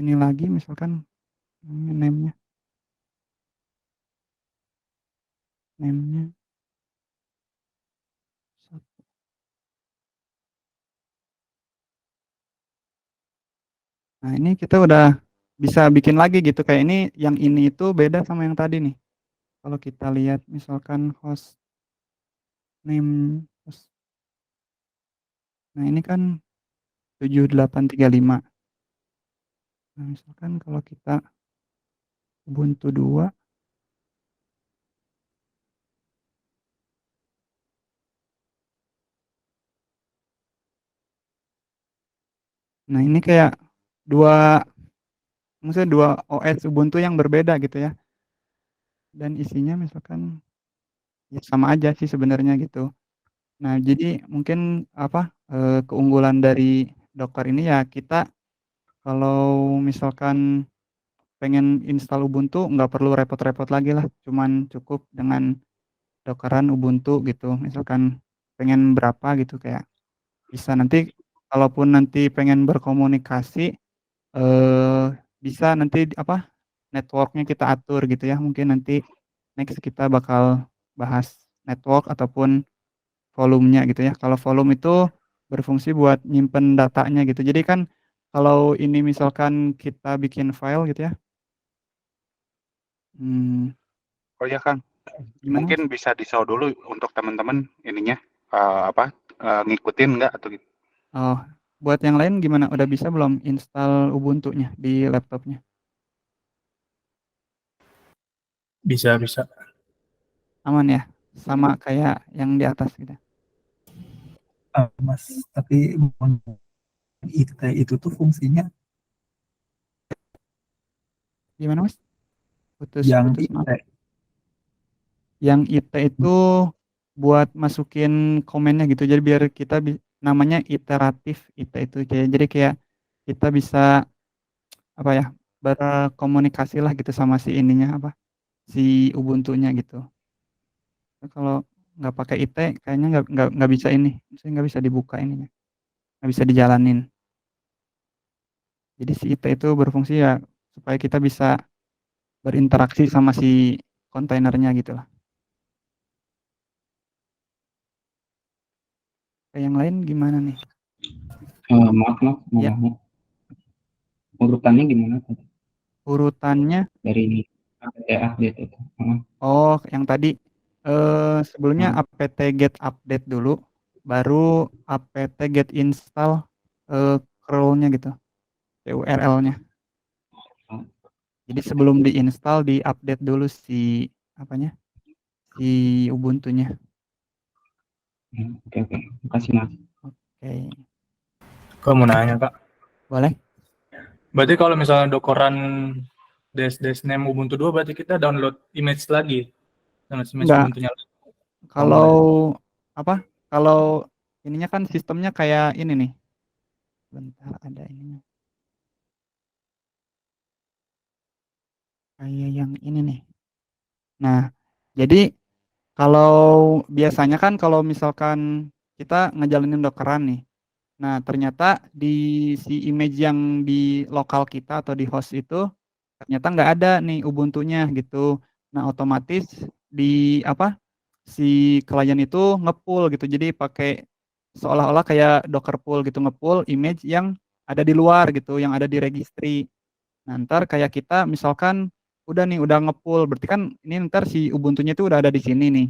ini lagi misalkan name-nya name-nya Nah, ini kita udah bisa bikin lagi gitu. Kayak ini, yang ini itu beda sama yang tadi nih. Kalau kita lihat misalkan host name, nah ini kan 7835. Nah, misalkan kalau kita Ubuntu 2. Nah, ini kayak maksudnya dua OS Ubuntu yang berbeda gitu ya. Dan isinya misalkan ya sama aja sih sebenarnya gitu. Nah, jadi mungkin keunggulan dari Docker ini ya kita kalau misalkan pengen install Ubuntu nggak perlu repot-repot lagi lah, cuman cukup dengan Dockeran Ubuntu gitu. Misalkan pengen berapa gitu kayak bisa nanti kalaupun nanti pengen berkomunikasi bisa nanti networknya kita atur gitu ya. Mungkin nanti next kita bakal bahas network ataupun volumenya gitu ya. Kalau volume itu berfungsi buat nyimpen datanya gitu. Jadi kan kalau ini misalkan kita bikin file gitu ya. Oh ya Kang, Gimana Mas? mungkin bisa di-show dulu untuk teman-teman ininya ngikutin nggak atau gitu. Oh, buat yang lain gimana? Udah bisa belum install Ubuntu-nya di laptopnya? Bisa, bisa. Aman ya? Sama kayak yang di atas gitu. Mas, tapi IT itu tuh fungsinya Gimana Mas? yang Putus maaf. IT. Yang IT itu buat masukin komennya gitu. Jadi biar kita namanya iteratif IT itu jadi kayak kita bisa berkomunikasi lah gitu sama si ininya si Ubuntu-nya gitu. Kalau nggak pakai IT kayaknya nggak bisa ini, maksudnya nggak bisa dibuka ininya, nggak bisa dijalanin. Jadi si IT itu berfungsi ya supaya kita bisa berinteraksi sama si kontainernya gitu lah. Kayak yang lain gimana nih? Maaf, Ya. urutannya gimana tadi? Urutannya Dari update itu. Oh, yang tadi sebelumnya apt get update dulu, baru apt get install curl-nya gitu, URL-nya. Jadi sebelum diinstal, di-update dulu si Ubuntu-nya. Oke. Makasih Mas. Oke. Kok mau nanya, Kak? Boleh. Berarti kalau misalnya Dockeran -name Ubuntu 2 berarti kita download image lagi. Download image Enggak. Ubuntu-nya. Kalau ininya kan sistemnya kayak ini nih. Bentar, ada ininya. Kayak yang ini nih. Nah, jadi kalau biasanya kan kalau misalkan kita ngejalanin Dockeran nih. Nah, ternyata di si image yang di lokal kita atau di host itu ternyata nggak ada nih Ubuntu-nya gitu. Nah, otomatis di si klien itu nge-pull gitu. Jadi pakai seolah-olah kayak Docker pull gitu, nge-pull image yang ada di luar gitu, yang ada di registry. Nah, ntar kayak kita misalkan udah nge-pull, berarti kan ini ntar si Ubuntu-nya itu udah ada di sini nih.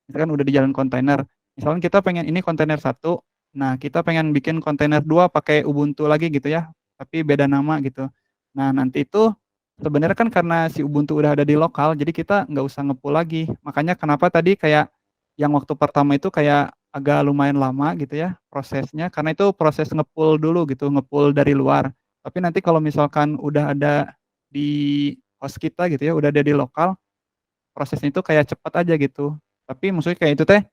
Misalkan udah di jalan kontainer. Misalkan kita pengen ini kontainer 1, nah kita pengen bikin kontainer 2 pakai Ubuntu lagi gitu ya, tapi beda nama gitu. Nah, nanti itu sebenarnya kan karena si Ubuntu udah ada di lokal, jadi kita nggak usah nge-pull lagi. Makanya kenapa tadi kayak yang waktu pertama itu kayak agak lumayan lama gitu ya prosesnya, karena itu proses nge-pull dulu gitu, nge-pull dari luar. Tapi nanti kalau misalkan udah ada di host kita gitu ya, udah ada di lokal, prosesnya itu kayak cepat aja gitu. Tapi maksudnya kayak itu teh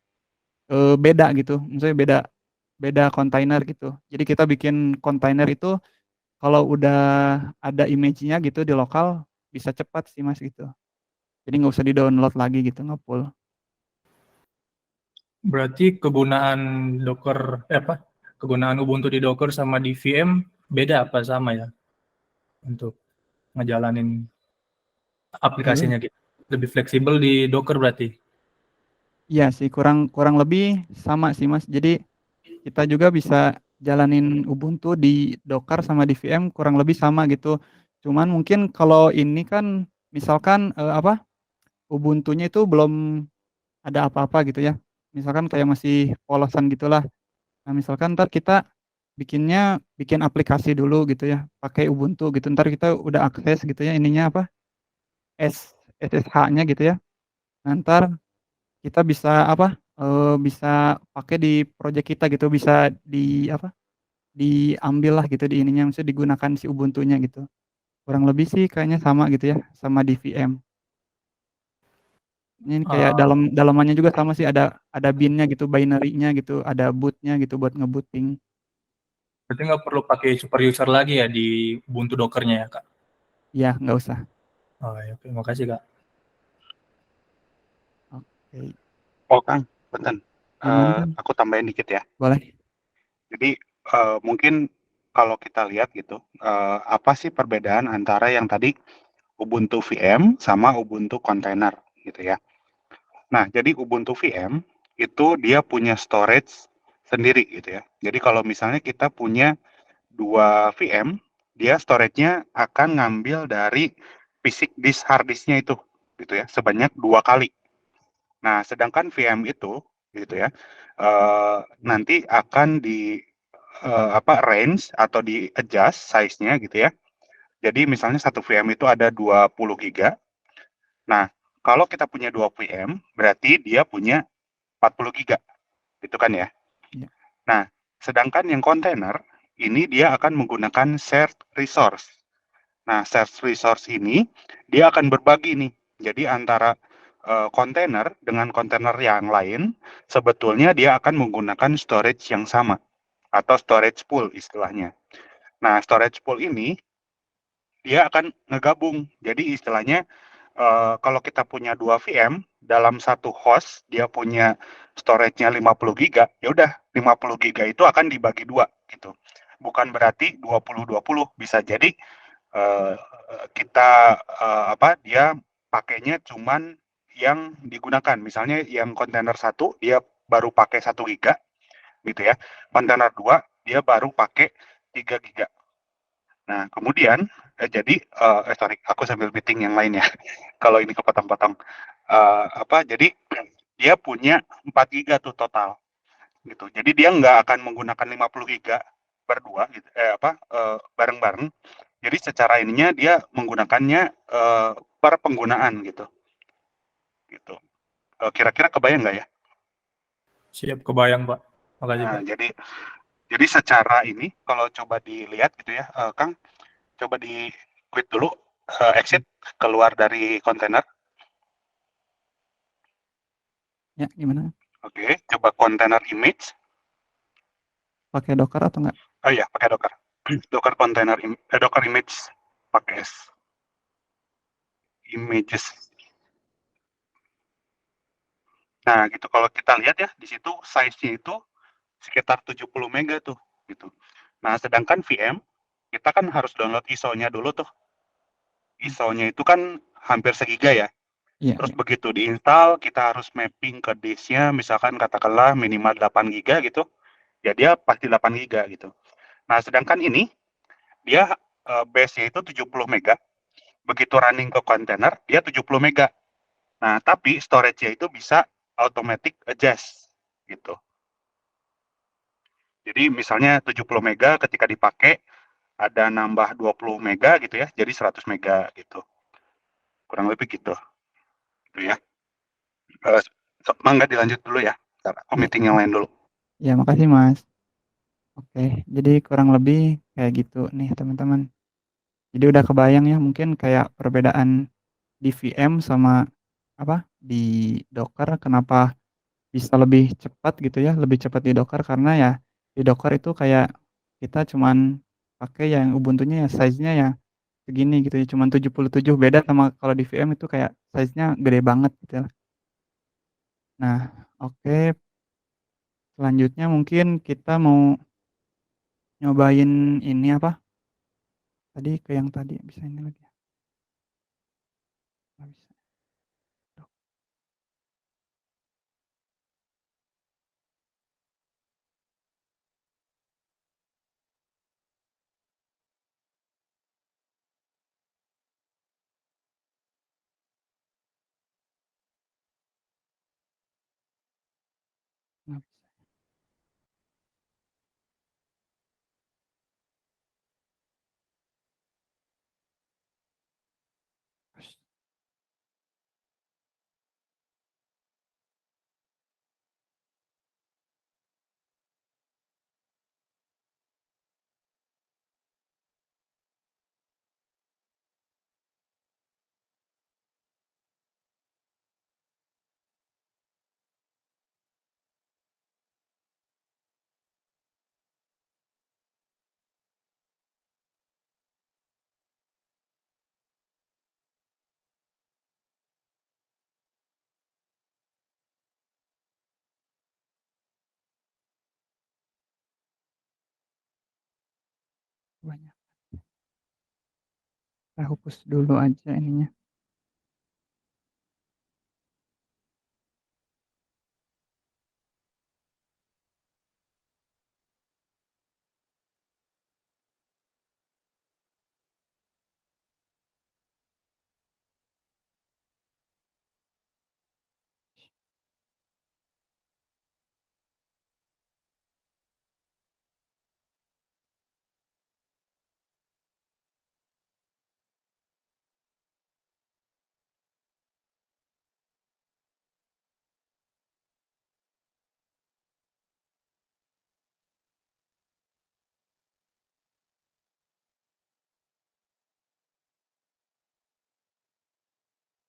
beda gitu, maksudnya beda kontainer gitu. Jadi kita bikin kontainer itu kalau udah ada image-nya gitu di lokal bisa cepat sih Mas gitu. Jadi nggak usah di-download lagi gitu, nge-pull. Berarti kegunaan kegunaan Ubuntu di Docker sama di VM beda apa sama ya? Untuk ngejalanin aplikasinya gitu. Lebih fleksibel di Docker berarti. Iya sih, kurang lebih sama sih Mas. Jadi kita juga bisa jalanin Ubuntu di Docker sama di VM kurang lebih sama gitu. Cuman mungkin kalau ini kan misalkan Ubuntu-nya itu belum ada apa-apa gitu ya. Misalkan kayak masih polosan gitulah. Nah, misalkan ntar kita bikin aplikasi dulu gitu ya, pakai Ubuntu gitu. Ntar kita udah akses gitu ya ininya apa, SSH-nya gitu ya. Ntar kita bisa apa, bisa pakai di project kita gitu, bisa di apa, diambil lah gitu di ininya, maksudnya digunakan si Ubuntu-nya gitu. Kurang lebih sih kayaknya sama gitu ya, sama di VM. Ini kayak Ah, dalamannya juga sama sih, ada bin-nya gitu, binary-nya gitu, ada boot-nya gitu buat ngebooting. berarti nggak perlu pakai super user lagi ya di Ubuntu Docker-nya ya, Kak? Iya, nggak usah. Oh, ya, oke, makasih, Kak. Oke. Oh Kang, bentar. Gimana kan? Aku tambahin dikit ya. Boleh? Jadi mungkin kalau kita lihat gitu, apa sih perbedaan antara yang tadi Ubuntu VM sama Ubuntu Container gitu ya. Nah, jadi Ubuntu VM itu dia punya storage sendiri gitu ya. Jadi kalau misalnya kita punya 2 VM, dia storage-nya akan ngambil dari fisik disk hard disk-nya itu gitu ya, sebanyak 2 kali. Nah, sedangkan VM itu gitu ya, nanti akan di apa range atau di adjust size-nya gitu ya. Jadi misalnya satu VM itu ada 20 giga. Nah, kalau kita punya 2 VM, berarti dia punya 40 giga, gitu kan ya. Iya. Nah, sedangkan yang kontainer ini dia akan menggunakan shared resource. Nah, shared resource ini dia akan berbagi nih. Jadi antara kontainer dengan kontainer yang lain, sebetulnya dia akan menggunakan storage yang sama atau storage pool istilahnya. Nah, storage pool ini dia akan ngegabung. Jadi istilahnya kalau kita punya 2 VM dalam satu host dia punya storage-nya 50 giga, ya udah 50 giga itu akan dibagi dua gitu. Bukan berarti 20-20, bisa jadi eh, kita apa dia pakainya cuman yang digunakan. Misalnya yang kontainer satu dia baru pakai 1 giga gitu ya. Kontainer 2 dia baru pakai 3 giga. Nah, kemudian jadi sorry, aku sambil meeting yang lain ya. Kalau ini kepotong-potong. Apa jadi dia punya 4 giga tuh total gitu. Jadi dia nggak akan menggunakan 50 giga berdua gitu, bareng-bareng. Jadi secara ininya dia menggunakannya per penggunaan gitu. Gitu. Kira-kira kebayang nggak ya? Siap, kebayang, Pak. Makasih, Nah, Pak. jadi secara ini kalau coba dilihat gitu ya, Kang, coba di quit dulu, exit keluar dari kontainer. Ya, gimana? Oke, coba kontainer image. Pakai Docker atau enggak? Oh iya, pakai Docker. Docker container Docker image pakai images. Nah, gitu kalau kita lihat ya di situ size-nya itu sekitar 70 mega tuh gitu. Nah, sedangkan VM kita kan harus download ISO-nya dulu tuh. ISO-nya itu kan hampir segiga ya. Iya, Terus iya. begitu diinstal, kita harus mapping ke disknya, misalkan katakanlah minimal 8 giga gitu. Ya dia pasti 8 giga gitu. Nah, sedangkan ini dia base-nya itu 70 mega. Begitu running ke kontainer, dia 70 mega. Nah, tapi storage-nya itu bisa automatic adjust gitu. Jadi misalnya 70 mega ketika dipakai ada nambah 20 mega gitu ya, jadi 100 mega gitu. Kurang lebih gitu. Gitu ya. Mangga dilanjut dulu ya. Aku Iya. meeting yang lain dulu. Ya, makasih, Mas. Oke, jadi kurang lebih kayak gitu nih, teman-teman. Jadi udah kebayang ya mungkin kayak perbedaan di VM sama apa di Docker kenapa bisa lebih cepat gitu ya, lebih cepat di Docker karena ya di Docker itu kayak kita cuman pakai yang Ubuntu-nya ya size-nya ya segini gitu ya, cuman 77, beda sama kalau di VM itu kayak size-nya gede banget gitu ya. Nah, oke, selanjutnya mungkin kita mau nyobain ini apa? Tadi ke yang tadi bisa ini lagi ya? Nggak bisa. Nggak bisa. banyak. Kita hapus dulu aja ininya.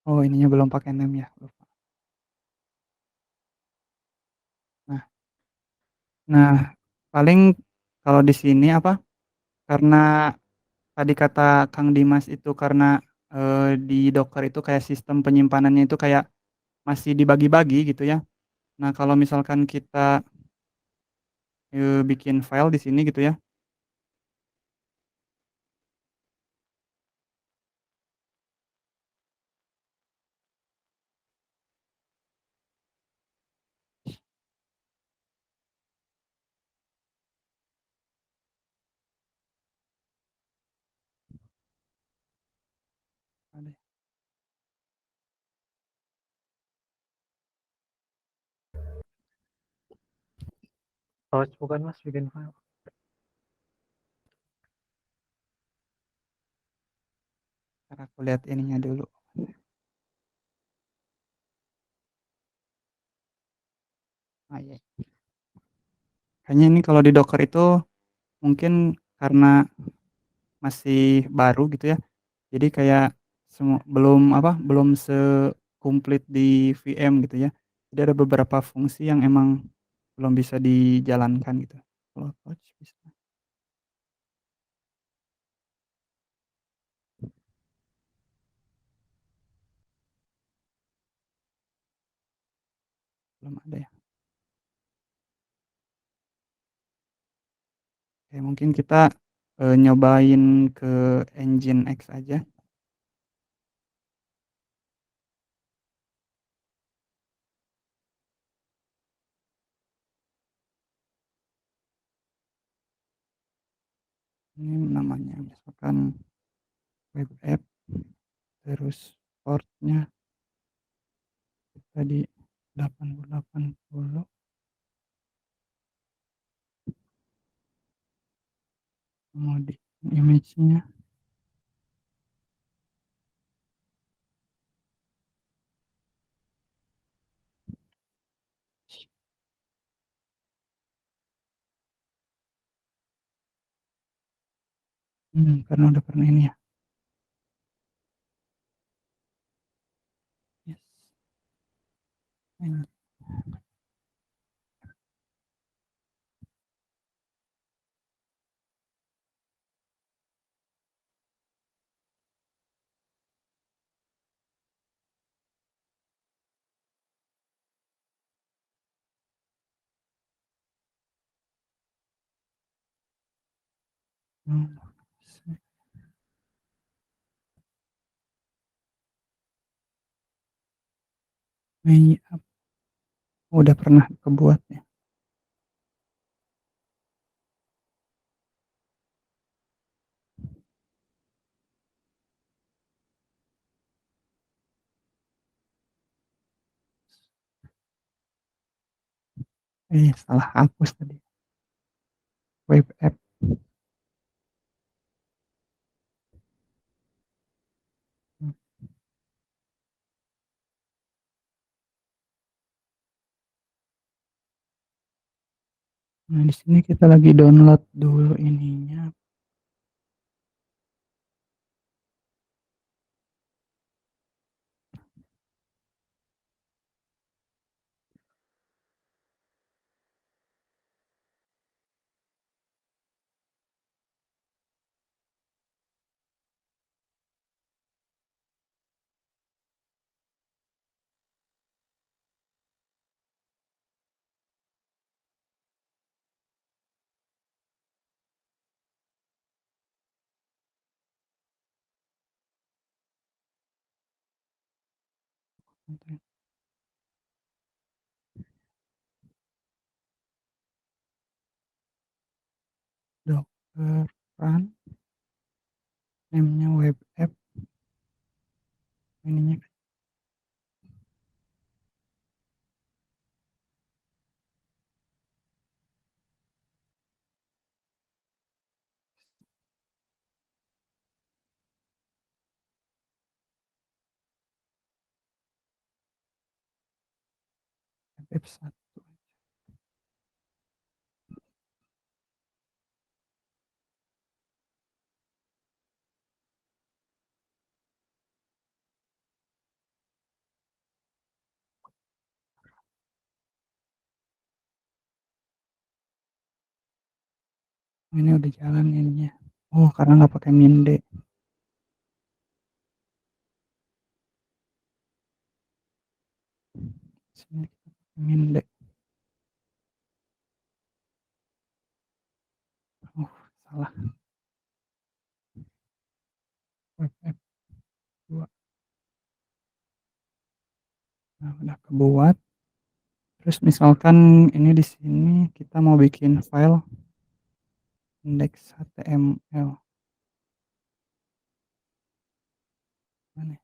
Oh, ininya belum pakai name ya, lupa. Nah nah, paling kalau di sini apa, karena tadi kata Kang Dimas itu karena, di Docker itu kayak sistem penyimpanannya itu kayak masih dibagi-bagi gitu ya. Nah, kalau misalkan kita, bikin file di sini gitu ya. Ada ya? Harus bukan Mas bikin file. Entar aku lihat ininya dulu. Ah, iya. Kayaknya ini kalau di Docker itu mungkin karena masih baru gitu ya. Jadi kayak belum apa, belum sekomplit di VM gitu ya. Jadi ada beberapa fungsi yang emang belum bisa dijalankan gitu. Kalau Touch bisa. Belum ada ya. Oke, mungkin kita, nyobain ke Nginx aja. Ini namanya misalkan web app, terus portnya tadi 8080, kemudian image-nya karena udah pernah ini ya. Yes. Ini. Ini udah pernah kebuat ya. Salah hapus tadi. Web app. Nah, di sini kita lagi download dulu ininya. Docker run, name-nya web app, ininya web app 1. Ini udah jalan ininya. Oh, karena nggak pakai minde. Sini kita pakai minde. Oh, salah. Web app 2. Nah, udah kebuat. Terus misalkan ini di sini kita mau bikin file index.html. Mana?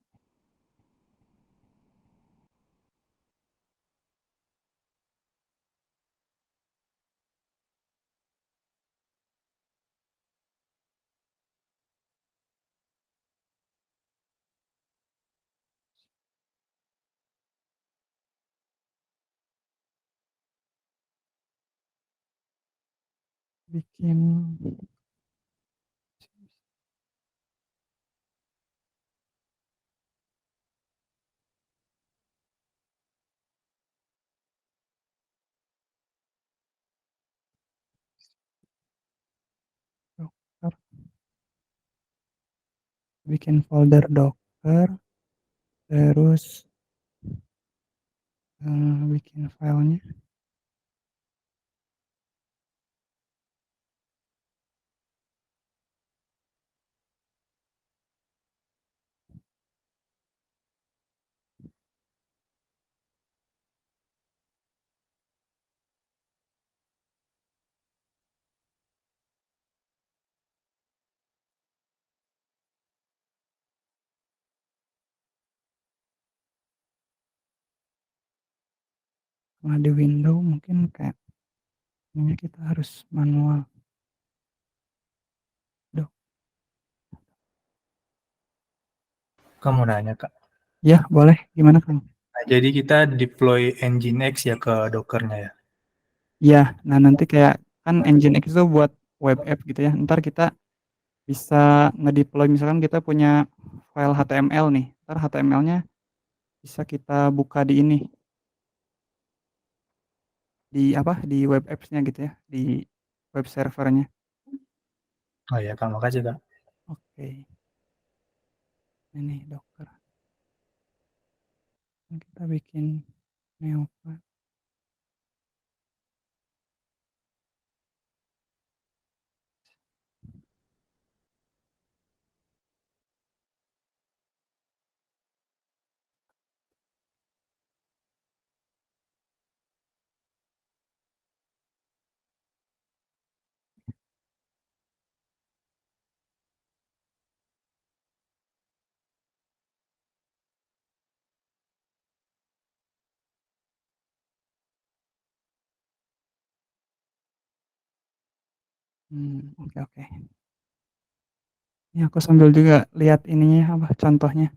Bikin Docker, bikin folder Docker, terus bikin filenya. Nah, di window mungkin kayak ini kita harus manual. Kamu nanya, Kak. Ya, boleh. Gimana, Kang? Nah, jadi kita deploy Nginx ya ke Docker-nya ya. Iya, nah nanti kayak kan Nginx itu buat web app gitu ya. Ntar kita bisa ngedeploy misalkan kita punya file HTML nih. Ntar HTML-nya bisa kita buka di ini. Di apa? Di web apps-nya gitu ya, di web servernya. Oh ya, Kak, makasih, Kak. Oke. Ini Docker. Kita bikin neopet. Oke oke. Ini aku sambil juga lihat ininya apa contohnya.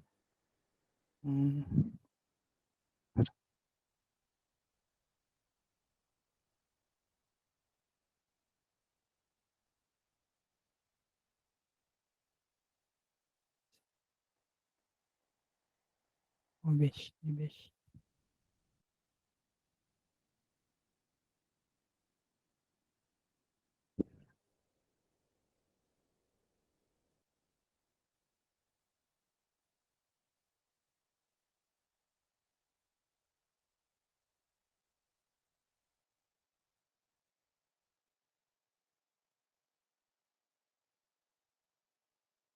Oh, bash, bash.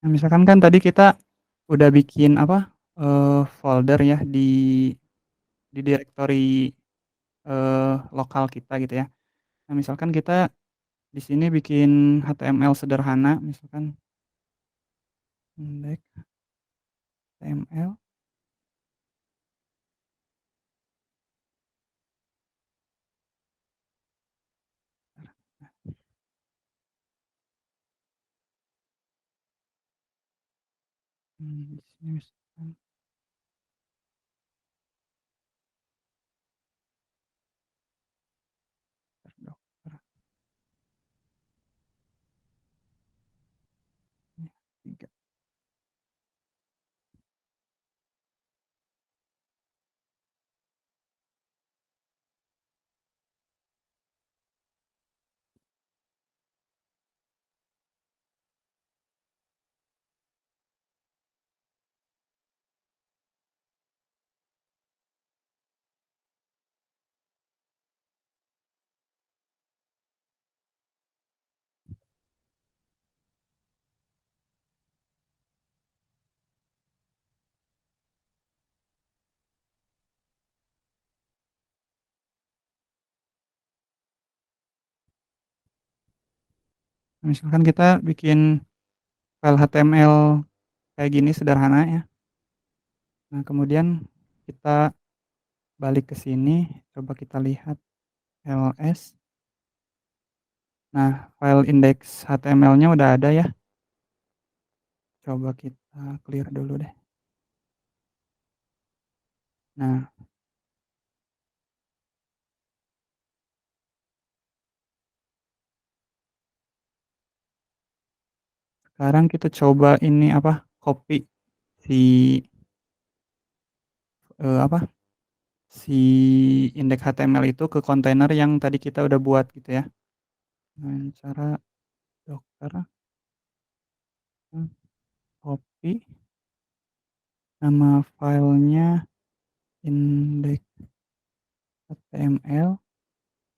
Nah, misalkan kan tadi kita udah bikin apa folder ya di direktori, lokal kita gitu ya. Nah, misalkan kita di sini bikin HTML sederhana, misalkan index HTML. Di sini misalkan dokter. Ini 3. Misalkan kita bikin file HTML kayak gini sederhana ya. Nah, kemudian kita balik ke sini, coba kita lihat ls. Nah, file index HTML-nya udah ada ya. Coba kita clear dulu deh. Nah, sekarang kita coba ini apa? Copy si apa? Si index HTML itu ke kontainer yang tadi kita udah buat gitu ya. Dengan cara docker copy nama filenya index HTML.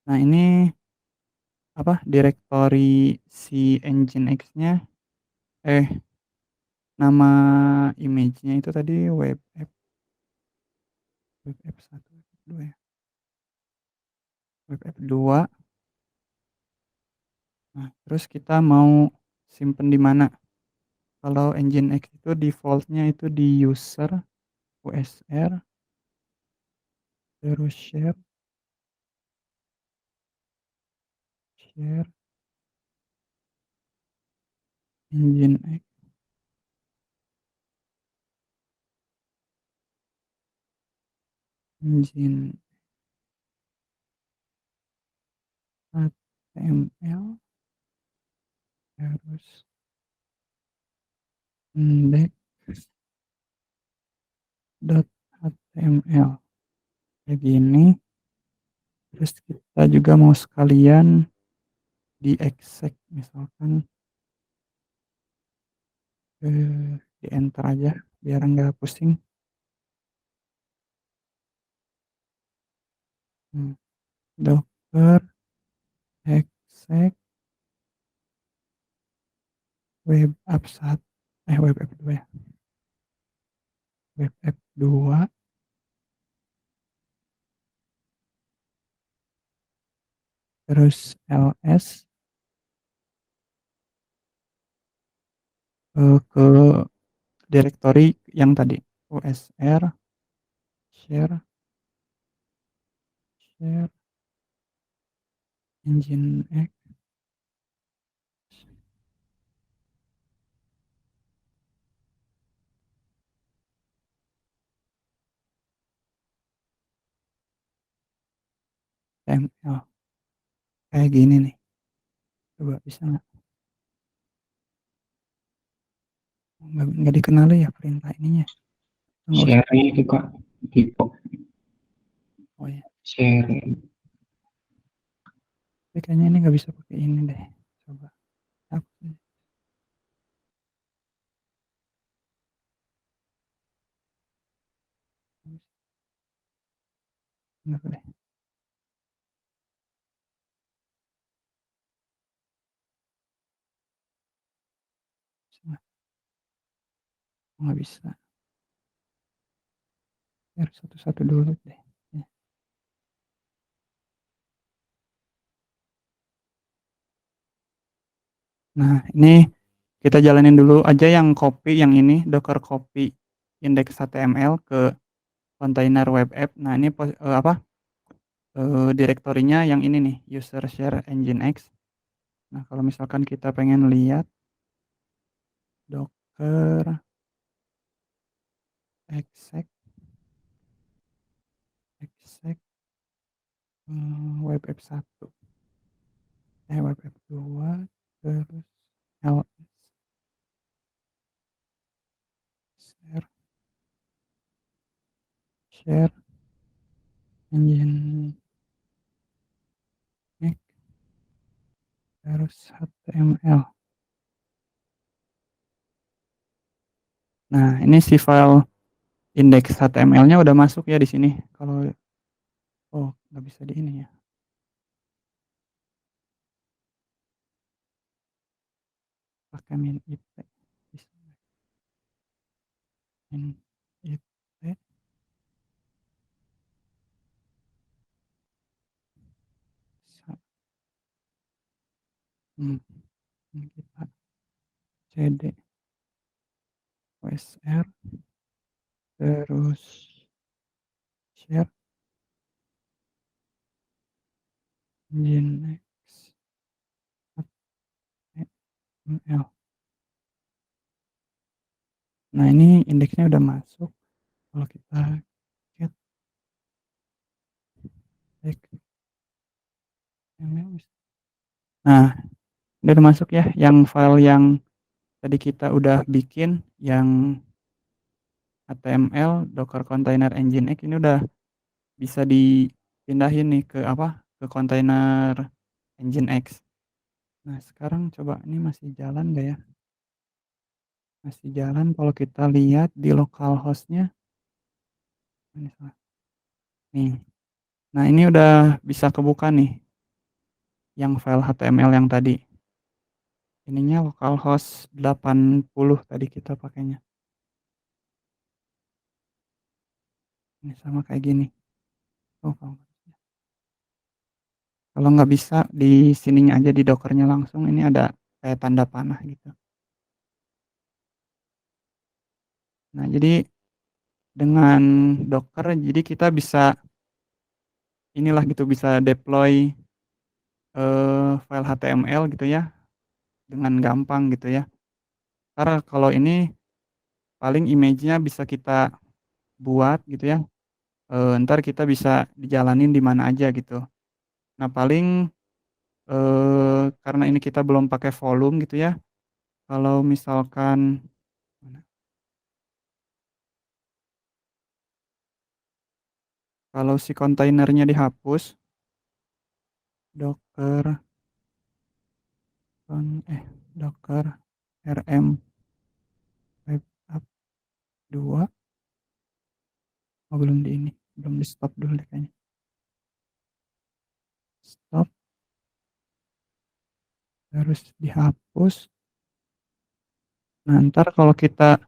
Nah, ini apa? Direktori si Nginx-nya nama image-nya itu tadi web app 1, web app 2 ya. Web app 2. Nah, terus kita mau simpen di mana? Kalau Nginx itu default-nya itu di user, usr, terus share Nginx, Nginx HTML, terus index.html kayak gini. Terus kita juga mau sekalian di exec, misalkan di enter aja biar nggak pusing. Docker exec web app 1, web app 2 ya. Web app 2 terus ls ke direktori yang tadi usr share Nginx HTML kayak gini nih. Coba bisa nggak dikenali ya perintah ininya. Share-nya itu Kak, Tipo. Oh ya, Share. tapi kayaknya ini nggak bisa pakai ini deh. Coba apa sih? Nggak deh. Nggak bisa. share satu-satu dulu deh. Ya. Nah, ini kita jalanin dulu aja yang copy yang ini, Docker copy index HTML ke kontainer web app. Nah, ini direktorinya yang ini nih, user share nginx. Nah, kalau misalkan kita pengen lihat docker exec web app 1, web app 2, terus ls share nginx terus HTML. Nah, ini si file index HTML-nya udah masuk ya di sini. Kalau nggak bisa di ini ya. Pakai min it. Min it. Kita cd usr terus share nginx HTML. Nah, ini indeksnya udah masuk. Kalau kita get nah, ini udah masuk ya yang file yang tadi kita udah bikin yang HTML docker container nginx ini udah bisa dipindahin nih ke kontainer nginx. Nah, sekarang coba ini masih jalan nggak ya? Masih jalan kalau kita lihat di localhost-nya. Nih. Nah, ini udah bisa kebuka nih yang file HTML yang tadi. Ininya localhost 80 tadi kita pakainya. Ini sama kayak gini. Kalau nggak bisa di sininya aja di dockernya langsung, ini ada kayak tanda panah gitu. Nah, jadi dengan docker jadi kita bisa inilah gitu bisa deploy file HTML gitu ya dengan gampang gitu ya. Karena kalau ini paling image-nya bisa kita buat gitu ya. Ntar kita bisa dijalanin di mana aja gitu. Nah, paling karena ini kita belum pakai volume gitu ya. Kalau misalkan kalau si kontainernya dihapus, docker rm web app 2 belum di stop dulu deh kayaknya. Stop, harus dihapus. Nah, ntar kalau kita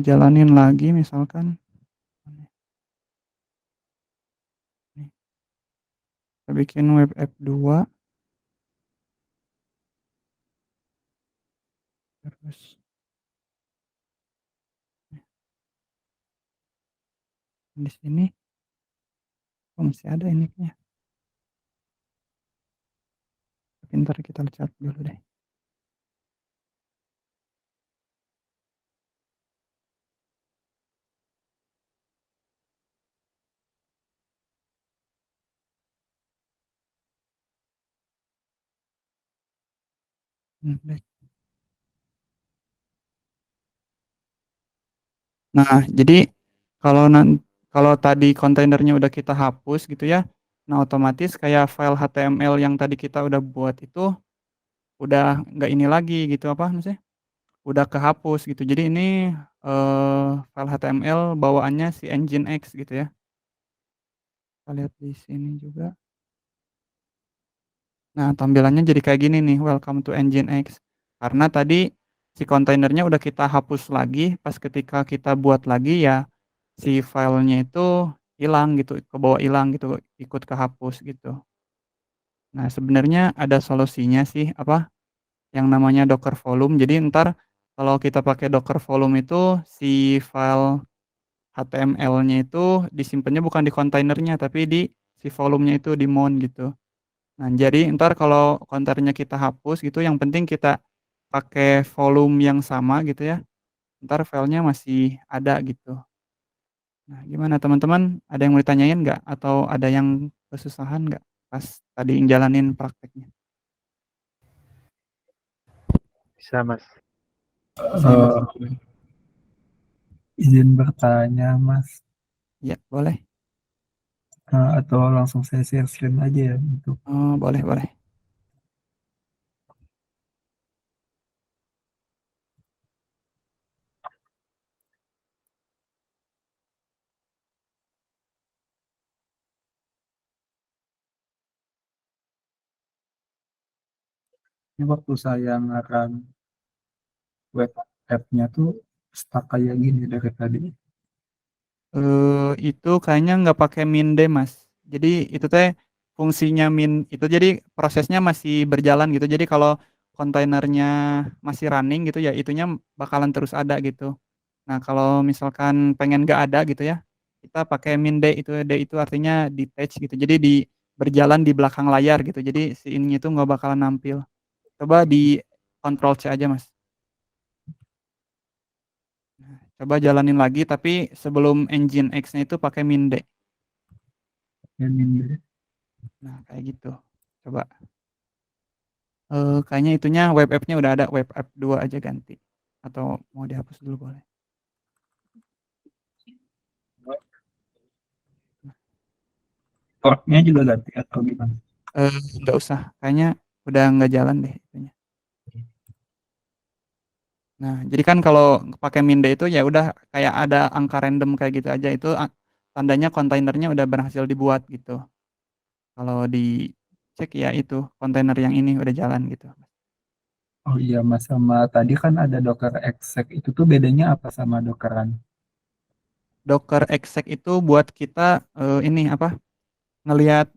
jalanin lagi misalkan kita bikin web app 2 terus di sini masih ada ini kayaknya. Tapi ntar kita lihat dulu deh. Nah, jadi kalau tadi kontainernya udah kita hapus gitu ya, nah otomatis kayak file HTML yang tadi kita udah buat itu udah nggak ini lagi gitu maksudnya udah kehapus gitu. Jadi ini file HTML bawaannya si nginx gitu ya. Kita lihat di sini juga. Nah, tampilannya jadi kayak gini nih, welcome to nginx. Karena tadi si kontainernya udah kita hapus lagi, pas ketika kita buat lagi ya si filenya itu hilang gitu, kebawa hilang gitu, ikut kehapus gitu. Nah, sebenarnya ada solusinya sih, apa, yang namanya Docker Volume. Jadi entar kalau kita pakai Docker Volume itu si file HTML-nya itu disimpannya bukan di kontainernya, tapi di si volumenya itu, di mount gitu. Nah, jadi entar kalau kontainernya kita hapus gitu, yang penting kita pakai volume yang sama gitu ya, entar filenya masih ada gitu. Nah, gimana teman-teman, ada yang mau ditanyain nggak? Atau ada yang kesusahan nggak pas tadi jalanin prakteknya? Bisa, Mas. Bisa ya, Mas? Izin bertanya, Mas. Ya, boleh. Atau langsung saya share screen aja ya untuk Oh, boleh, boleh. ini waktu saya nge-run web app-nya tuh stuck kayak gini dari tadi. Itu kayaknya nggak pakai min deh, Mas. Jadi itu teh fungsinya min itu jadi prosesnya masih berjalan gitu. Jadi kalau kontainernya masih running gitu ya, itunya bakalan terus ada gitu. Nah, kalau misalkan pengen nggak ada gitu ya, kita pakai min d itu. D itu artinya detach gitu. Jadi berjalan di belakang layar gitu. Jadi si ininya itu nggak bakalan nampil. Coba di Ctrl C aja, Mas. Coba jalanin lagi, tapi sebelum Nginx-nya itu pakai min d. Nah, kayak gitu. Coba. Kayaknya itunya web app-nya udah ada, web app 2 aja ganti. Atau mau dihapus dulu boleh. Port-nya juga ganti atau gimana? Nggak usah, kayaknya udah nggak jalan deh itunya. Nah, jadi kan kalau pakai min d itu ya udah kayak ada angka random kayak gitu aja, itu tandanya kontainernya udah berhasil dibuat gitu. Kalau dicek ya itu kontainer yang ini udah jalan gitu. Oh iya, Mas, sama tadi kan ada Docker exec. Itu tuh bedanya apa sama Dockeran? Docker exec itu buat kita ini apa? Ngelihat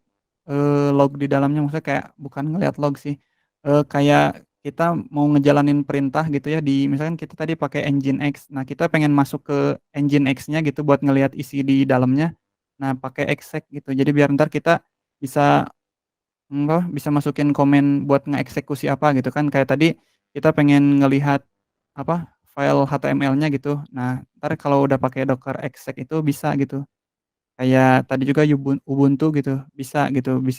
log di dalamnya, maksudnya kayak bukan ngelihat log sih. Kayak kita mau ngejalanin perintah gitu ya di misalkan kita tadi pakai Nginx. Nah, kita pengen masuk ke Nginx-nya gitu buat ngelihat isi di dalamnya. Nah, pakai exec gitu. Jadi biar ntar kita bisa bisa masukin komen buat ngeeksekusi apa gitu kan. Kayak tadi kita pengen ngelihat apa? File HTML-nya gitu. Nah, ntar kalau udah pakai Docker exec itu bisa gitu. Kayak tadi juga Ubuntu gitu, bisa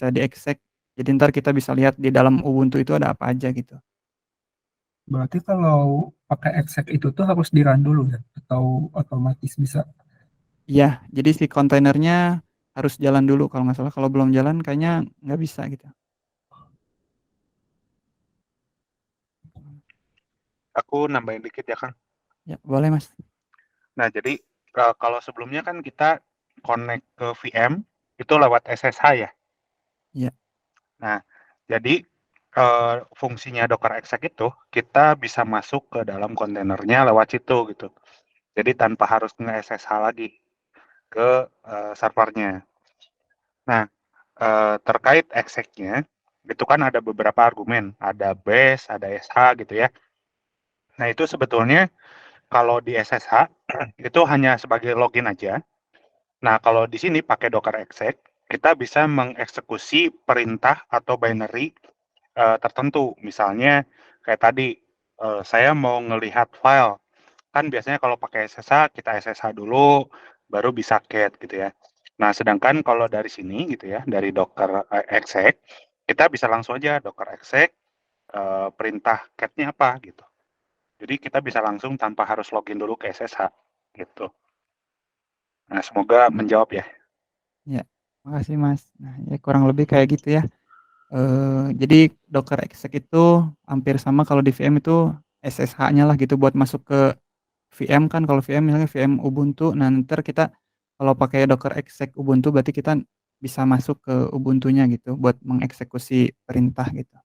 di-exec. Jadi ntar kita bisa lihat di dalam Ubuntu itu ada apa aja gitu. Berarti kalau pakai exec itu tuh harus di-run dulu ya? Atau otomatis bisa? Iya, jadi si kontainernya harus jalan dulu kalau nggak salah. Kalau belum jalan kayaknya nggak bisa gitu. Aku nambahin dikit ya, Kang. Ya, boleh Mas. Nah, jadi kalau sebelumnya kan kita connect ke VM itu lewat SSH ya. Iya. Nah, jadi fungsinya Docker exec itu kita bisa masuk ke dalam kontainernya lewat situ gitu. Jadi tanpa harus nge-SSH lagi ke servernya. Nah, terkait exec-nya itu kan ada beberapa argumen, ada base, ada SH gitu ya. Nah, itu sebetulnya kalau di SSH itu hanya sebagai login aja. Nah, kalau di sini pakai Docker exec, kita bisa mengeksekusi perintah atau binary tertentu. Misalnya kayak tadi, saya mau ngelihat file. Kan biasanya kalau pakai SSH, kita SSH dulu, baru bisa get gitu ya. Nah, sedangkan kalau dari sini gitu ya, dari Docker exec, kita bisa langsung aja Docker exec, perintah get-nya apa gitu. Jadi kita bisa langsung tanpa harus login dulu ke SSH gitu. Nah, semoga menjawab ya. Ya, makasih Mas. Nah, ya kurang lebih kayak gitu ya. Jadi Docker exec itu hampir sama kalau di VM itu SSH-nya lah gitu buat masuk ke VM kan. Kalau VM misalnya VM Ubuntu, nah ntar kita kalau pakai Docker exec Ubuntu berarti kita bisa masuk ke Ubuntu-nya gitu buat mengeksekusi perintah gitu.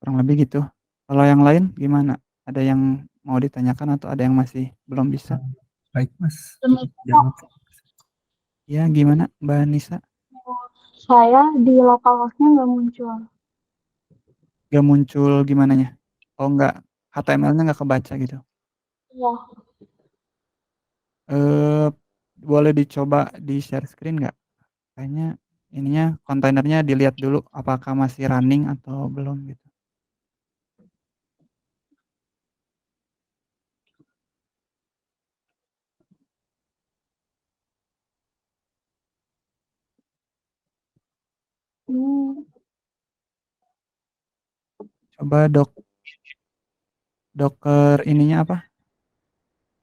Kurang lebih gitu. Kalau yang lain gimana? Ada yang mau ditanyakan atau ada yang masih belum bisa? Baik, Mas. Demi Jawab. Ya, gimana Mbak Nisa? saya di localhost-nya nggak muncul. Gak muncul gimananya? Oh, nggak, HTML-nya nggak kebaca gitu. Iya. Eh, boleh dicoba di share screen nggak? Kayaknya ininya kontainernya dilihat dulu apakah masih running atau belum gitu. Hmm, Coba Docker ininya apa?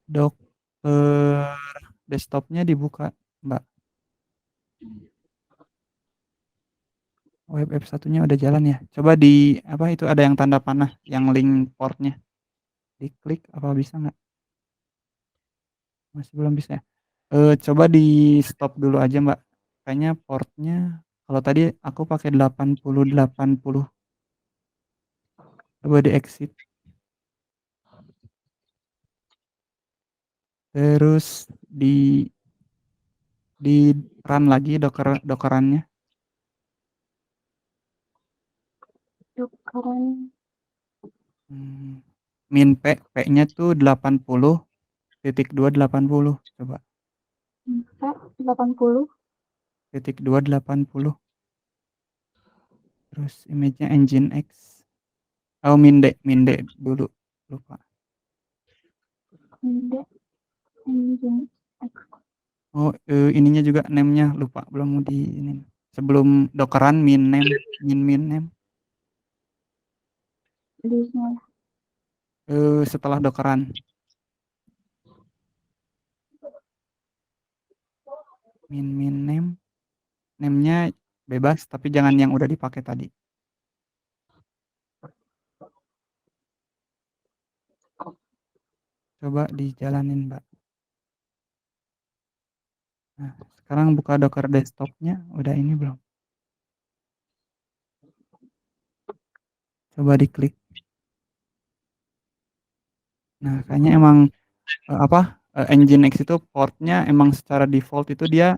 Docker desktopnya dibuka, Mbak. Web app satunya udah jalan ya. Coba di apa itu ada yang tanda panah, yang link portnya. Diklik apa bisa nggak? Masih belum bisa ya. Coba di stop dulu aja Mbak. Kayaknya portnya kalau tadi aku pakai 8080. Coba di exit. Terus di run lagi dockerannya. Dockeran Min P-nya tuh 80.280. Coba. P 80. 280. Terus image-nya Nginx. Oh, Minde dulu. Lupa. Minde engine X. Oh, ininya juga name-nya lupa, belum di ini. Sebelum dockeran min name. Di sini. Setelah dockeran. Min name. Name-nya bebas tapi jangan yang udah dipakai tadi. Coba dijalanin, Mbak. Nah, sekarang buka Docker desktop-nya, udah ini belum? Coba diklik. Nah, kayaknya emang Nginx itu portnya emang secara default itu dia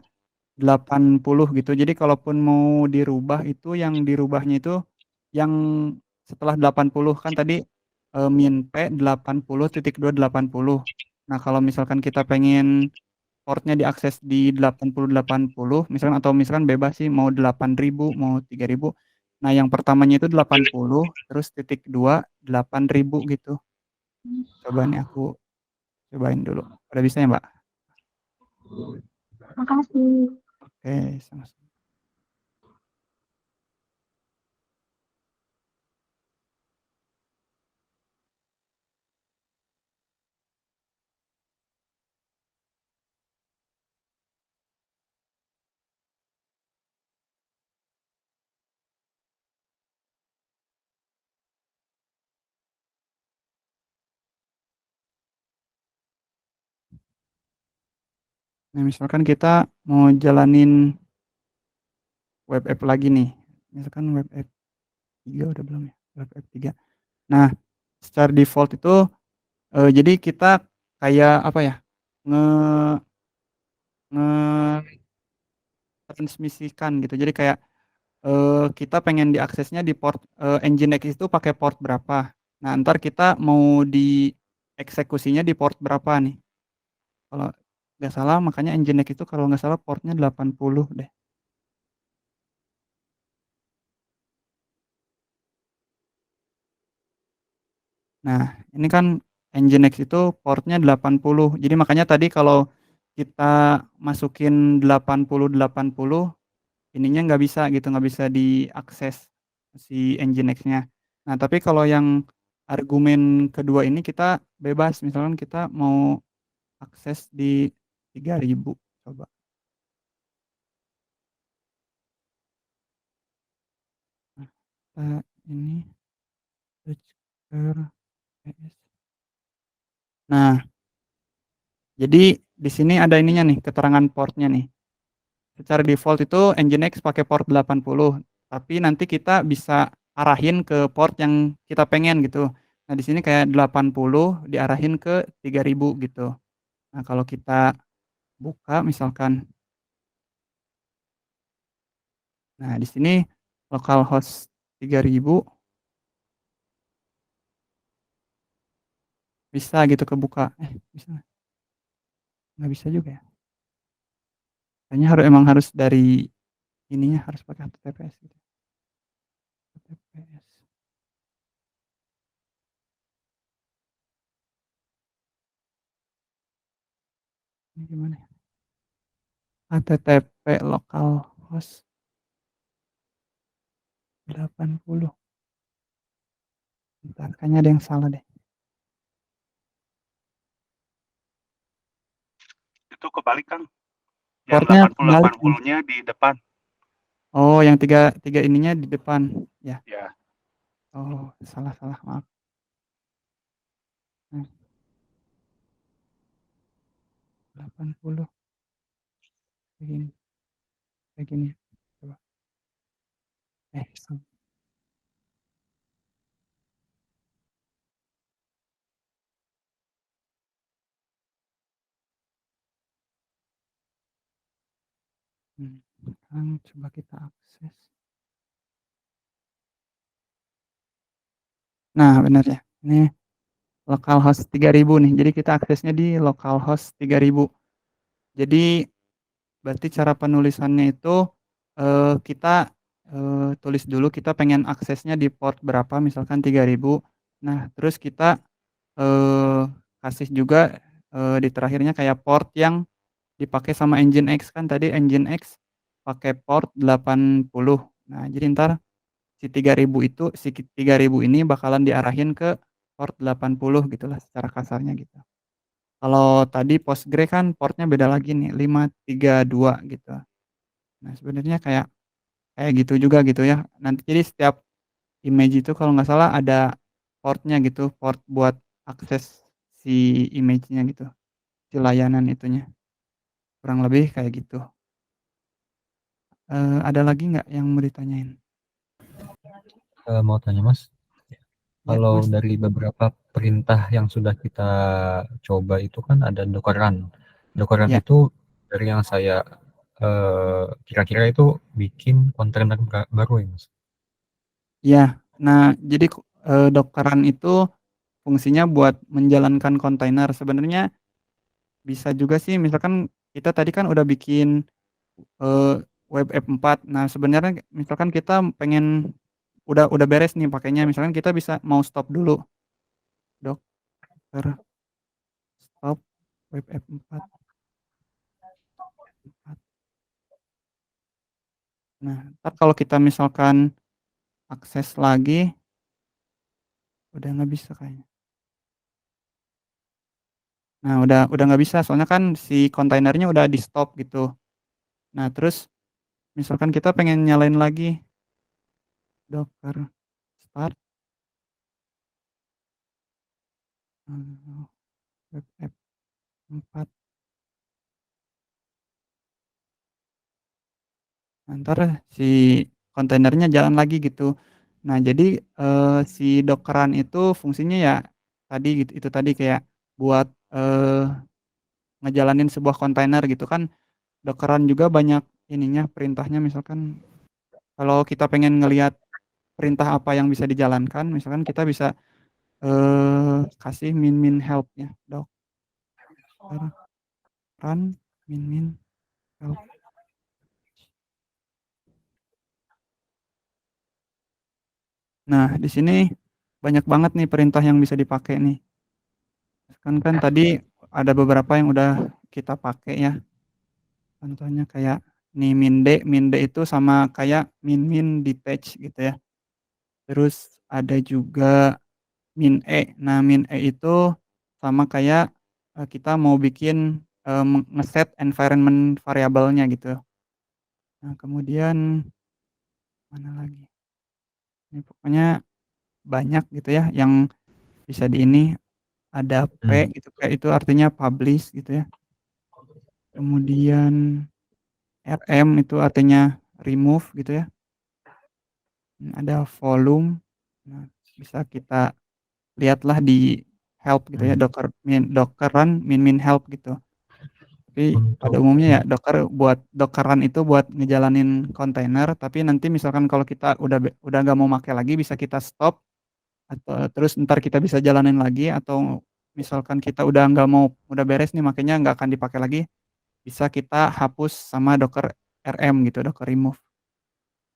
80 gitu. Jadi kalaupun mau dirubah itu yang dirubahnya itu yang setelah 80 kan tadi min P 80.280. Nah, kalau misalkan kita pengen portnya diakses di 80 misalkan atau misalkan bebas sih mau 8.000 mau 3.000. Nah, yang pertamanya itu 80 terus titik 2 8.000 gitu. Coba nih aku cobain dulu. Udah bisa ya, Mbak? Makasih. Oke, sama-sama. Nah, misalkan kita mau jalanin web app lagi nih. Misalkan web app 3 udah belum ya? Web app 3. Nah, secara default itu jadi kita kayak apa ya? Nge nge transmisikan gitu. Jadi kayak kita pengen diaksesnya di port Nginx itu pakai port berapa. Nah, ntar kita mau dieksekusinya di port berapa nih. Kalau nggak salah makanya Nginx itu kalau nggak salah portnya 80 deh. Nah, ini kan Nginx itu portnya 80. Jadi makanya tadi kalau kita masukin 80 ininya nggak bisa gitu, nggak bisa diakses si Nginx-nya. Nah, tapi kalau yang argumen kedua ini kita bebas, misalkan kita mau akses di 3.000, coba. Nah, ini Docker PS. Nah, jadi di sini ada ininya nih, keterangan portnya nih. Secara default itu Nginx pakai port 80, tapi nanti kita bisa arahin ke port yang kita pengen gitu. Nah, di sini kayak 80 diarahin ke 3.000 gitu. Nah, kalau kita buka misalkan, nah di sini localhost 3000 bisa gitu kebuka. Bisa nggak? Nggak bisa juga ya? Kayaknya emang harus dari ininya harus pakai HTTPS gitu. HTTPS. Ini gimana ya? HTTP localhost 80. Bentar, kayaknya ada yang salah deh. Itu kebalik Kang. Yang Portnya 80 kebalik. 80-nya di depan. Oh, yang tiga ininya di depan. Ya. Ya. Oh, salah maaf. Hmm. 80 begini. Kayak gini. Coba. Sama. Sekarang coba kita akses. Nah, benar ya. Ini localhost 3000 nih. Jadi kita aksesnya di localhost 3000. Jadi berarti cara penulisannya itu kita tulis dulu kita pengen aksesnya di port berapa, misalkan 3000. Nah, terus kita kasih juga di terakhirnya kayak port yang dipakai sama Nginx, kan tadi Nginx pakai port 80. Nah, jadi ntar si 3000 ini bakalan diarahin ke port 80 gitulah secara kasarnya gitu. Kalau tadi Postgre kan portnya beda lagi nih 532 gitu. Nah, sebenarnya kayak gitu juga gitu ya. Nanti jadi setiap image itu kalau nggak salah ada portnya gitu, port buat akses si image-nya gitu, si layanan itunya. Kurang lebih kayak gitu. Ada lagi nggak yang mau ditanyain? Mau tanya Mas, Ya, kalau Mas. dari beberapa perintah yang sudah kita coba itu kan ada Docker Run. Docker Run Ya. itu dari yang saya kira-kira itu bikin kontainer baru ya Mas? Ya, nah jadi Dockeran itu fungsinya buat menjalankan kontainer. Sebenarnya bisa juga sih, misalkan kita tadi kan udah bikin web app 4. Nah, sebenarnya misalkan kita pengen udah beres nih pakainya, misalkan kita bisa mau stop dulu. Docker stop web app 4. Nah, ntar kalau kita misalkan akses lagi, udah nggak bisa kayaknya. Nah, udah nggak bisa, soalnya kan si kontainernya udah di stop gitu. Nah, terus misalkan kita pengen nyalain lagi, Docker start web app 4. Ntar si kontainernya jalan lagi gitu. Nah, jadi si Dockeran itu fungsinya ya tadi gitu, itu tadi kayak buat ngejalanin sebuah kontainer gitu kan. Dockeran juga banyak ininya, perintahnya, misalkan kalau kita pengen ngelihat perintah apa yang bisa dijalankan, misalkan kita bisa kasih min help ya, Docker run min help. Nah, di sini banyak banget nih perintah yang bisa dipakai nih. Kan tadi ada beberapa yang udah kita pakai ya. Contohnya kayak nih min d itu sama kayak min detach gitu ya. Terus ada juga min e. Nah, min e itu sama kayak kita mau bikin ngeset environment variabelnya gitu. Nah, kemudian mana lagi? Ini pokoknya banyak gitu ya yang bisa di ini. Ada P gitu, P itu artinya publish gitu ya. Kemudian RM itu artinya remove gitu ya. Ada volume. Nah, bisa kita lihatlah di help gitu ya, Docker run min help gitu. Tapi pada Untuk umumnya ya Docker run itu buat ngejalanin kontainer, tapi nanti misalkan kalau kita udah nggak mau pakai lagi bisa kita stop atau terus ntar kita bisa jalanin lagi, atau misalkan kita udah beres nih makanya nggak akan dipakai lagi, bisa kita hapus sama Docker RM gitu, Docker remove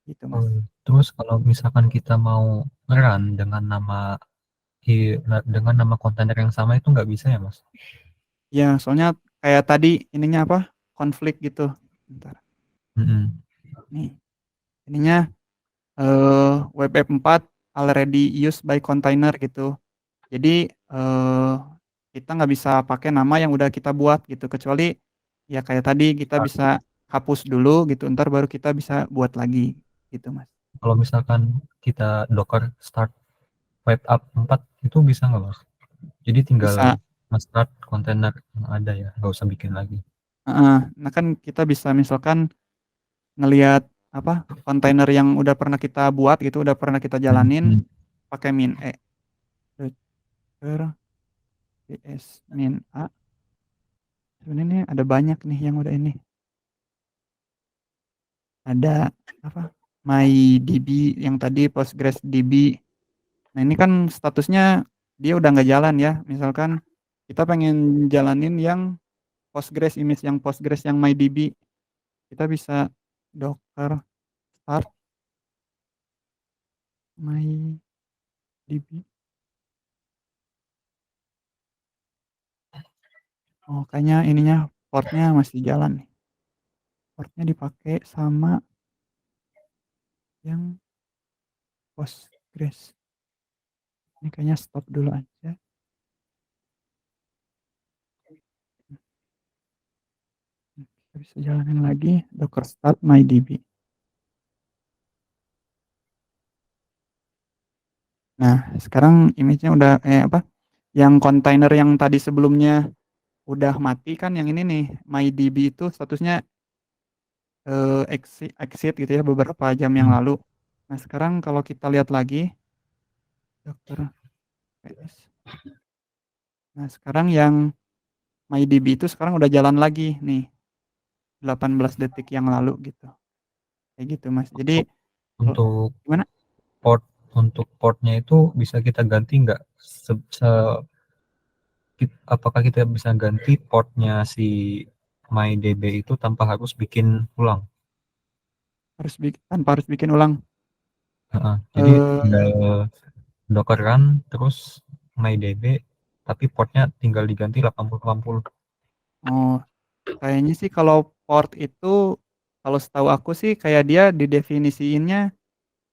gitu Mas. terus kalau misalkan kita mau run dengan nama kontainer yang sama itu nggak bisa ya Mas? Ya soalnya kayak tadi ininya apa, konflik gitu. Bentar. Nih ininya web app 4 already used by container gitu. Jadi kita nggak bisa pakai nama yang udah kita buat gitu, kecuali ya kayak tadi kita bisa hapus dulu gitu, ntar baru kita bisa buat lagi gitu Mas. Kalau misalkan kita docker start web app 4 itu bisa nggak Mas? Jadi tinggal Bisa. start kontainer yang ada ya, nggak usah bikin lagi. Nah kan kita bisa misalkan ngelihat apa kontainer yang udah pernah kita buat gitu, udah pernah kita jalanin pakai min docker ps min a. Sebenarnya ada banyak nih yang udah ini. Ada apa? MyDB yang tadi PostgreSDB. Nah ini kan statusnya dia udah nggak jalan ya. Misalkan kita pengen jalanin yang Postgres, image yang Postgres yang MyDB, kita bisa docker start MyDB. Oh kayaknya ininya portnya masih jalan nih. Portnya dipakai sama yang Postgres. Ini kayaknya stop dulu aja. Kita bisa jalanin lagi docker start MyDB. Nah, sekarang image-nya udah yang kontainer yang tadi sebelumnya udah mati kan, yang ini nih MyDB itu statusnya exit gitu ya beberapa jam yang lalu. Nah, sekarang kalau kita lihat lagi docker ps. Nah, sekarang yang MyDB itu sekarang udah jalan lagi nih. 18 detik yang lalu gitu. Kayak gitu, Mas. Jadi Untuk gimana? Untuk portnya itu bisa kita ganti nggak? Apakah kita bisa ganti portnya si MyDB itu tanpa harus bikin ulang? Tanpa harus bikin ulang. Jadi tinggal docker run terus MyDB, tapi portnya tinggal diganti 8080. Oh, kayaknya sih kalau port itu, kalau setahu aku sih kayak dia didefinisiinnya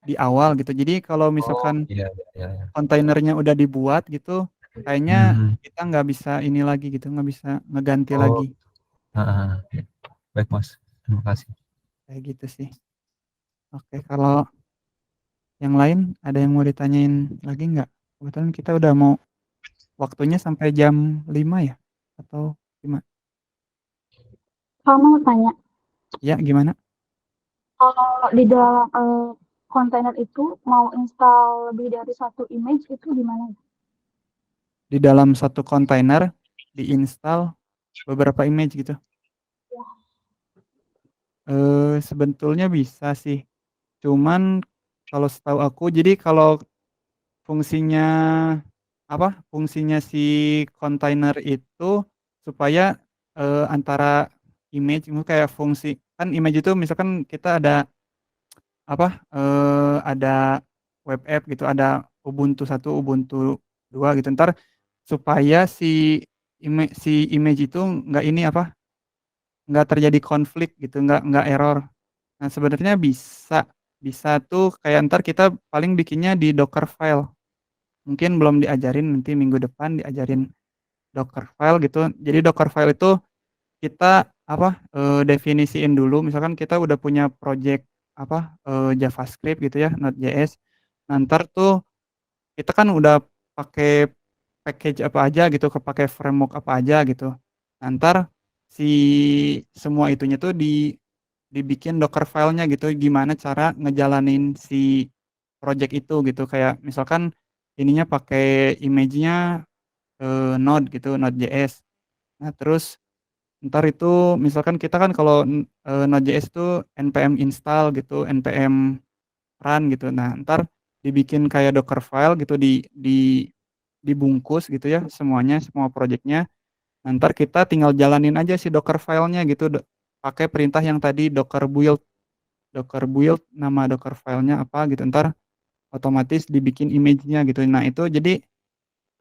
di awal gitu. Jadi kalau misalkan Iya. kontainernya udah dibuat gitu, kayaknya kita nggak bisa ini lagi gitu, nggak bisa ngeganti lagi. Baik Mas, terima kasih. Kayak gitu sih. Oke, kalau yang lain ada yang mau ditanyain lagi nggak? Kebetulan kita udah mau waktunya sampai jam 5 ya? Atau gimana? Kamu mau tanya, Ya, gimana? kalau di dalam kontainer itu mau install lebih dari satu image itu gimana? Di dalam satu kontainer diinstal beberapa image gitu. Sebetulnya bisa sih. Cuman kalau setahu aku, jadi kalau fungsinya fungsinya si kontainer itu supaya antara image itu kayak fungsi kan, image itu misalkan kita ada ada web app gitu, ada Ubuntu 1, Ubuntu 2 gitu. Ntar supaya si image itu nggak terjadi konflik gitu, nggak error. Nah, sebenarnya bisa tuh kayak ntar kita paling bikinnya di Docker file. Mungkin belum diajarin, nanti minggu depan diajarin Docker file gitu. Jadi Docker file itu kita definisiin dulu. Misalkan kita udah punya project JavaScript gitu ya, Node.js. Nah, ntar tuh kita kan udah pakai package apa aja gitu, pakai framework apa aja gitu. Nah, ntar si semua itunya tuh dibikin Docker filenya gitu, gimana cara ngejalanin si project itu gitu. Kayak misalkan ininya pakai image-nya Node gitu, Node.js. Nah, terus ntar itu misalkan kita kan kalau Node.js itu npm install gitu, npm run gitu. Nah, ntar dibikin kayak Docker file gitu, dibungkus gitu ya semuanya, semua projectnya. Nah, ntar kita tinggal jalanin aja si Docker filenya gitu, pakai perintah yang tadi Docker build nama Docker filenya apa gitu. Ntar otomatis dibikin image-nya gitu. Nah, itu jadi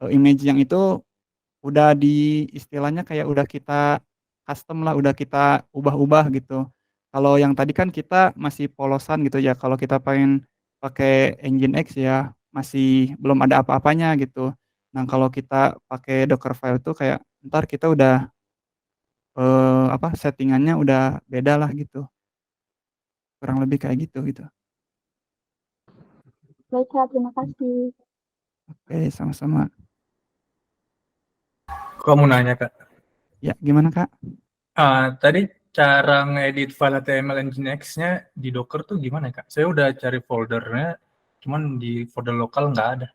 image yang itu udah di istilahnya kayak udah kita custom lah, udah kita ubah-ubah gitu. Kalau yang tadi kan kita masih polosan gitu ya. Kalau kita pengen pakai Nginx ya masih belum ada apa-apanya gitu. Nah, kalau kita pakai Dockerfile itu kayak ntar kita udah apa settingannya udah beda lah gitu. Kurang lebih kayak gitu gitu. Baik, Kak, terima kasih. Oke, sama-sama. Kamu nanya, Kak. Ya, gimana Kak? Tadi cara ngedit file HTML Nginx-nya di Docker tuh gimana, Kak? Saya udah cari foldernya, cuman di folder lokal nggak ada.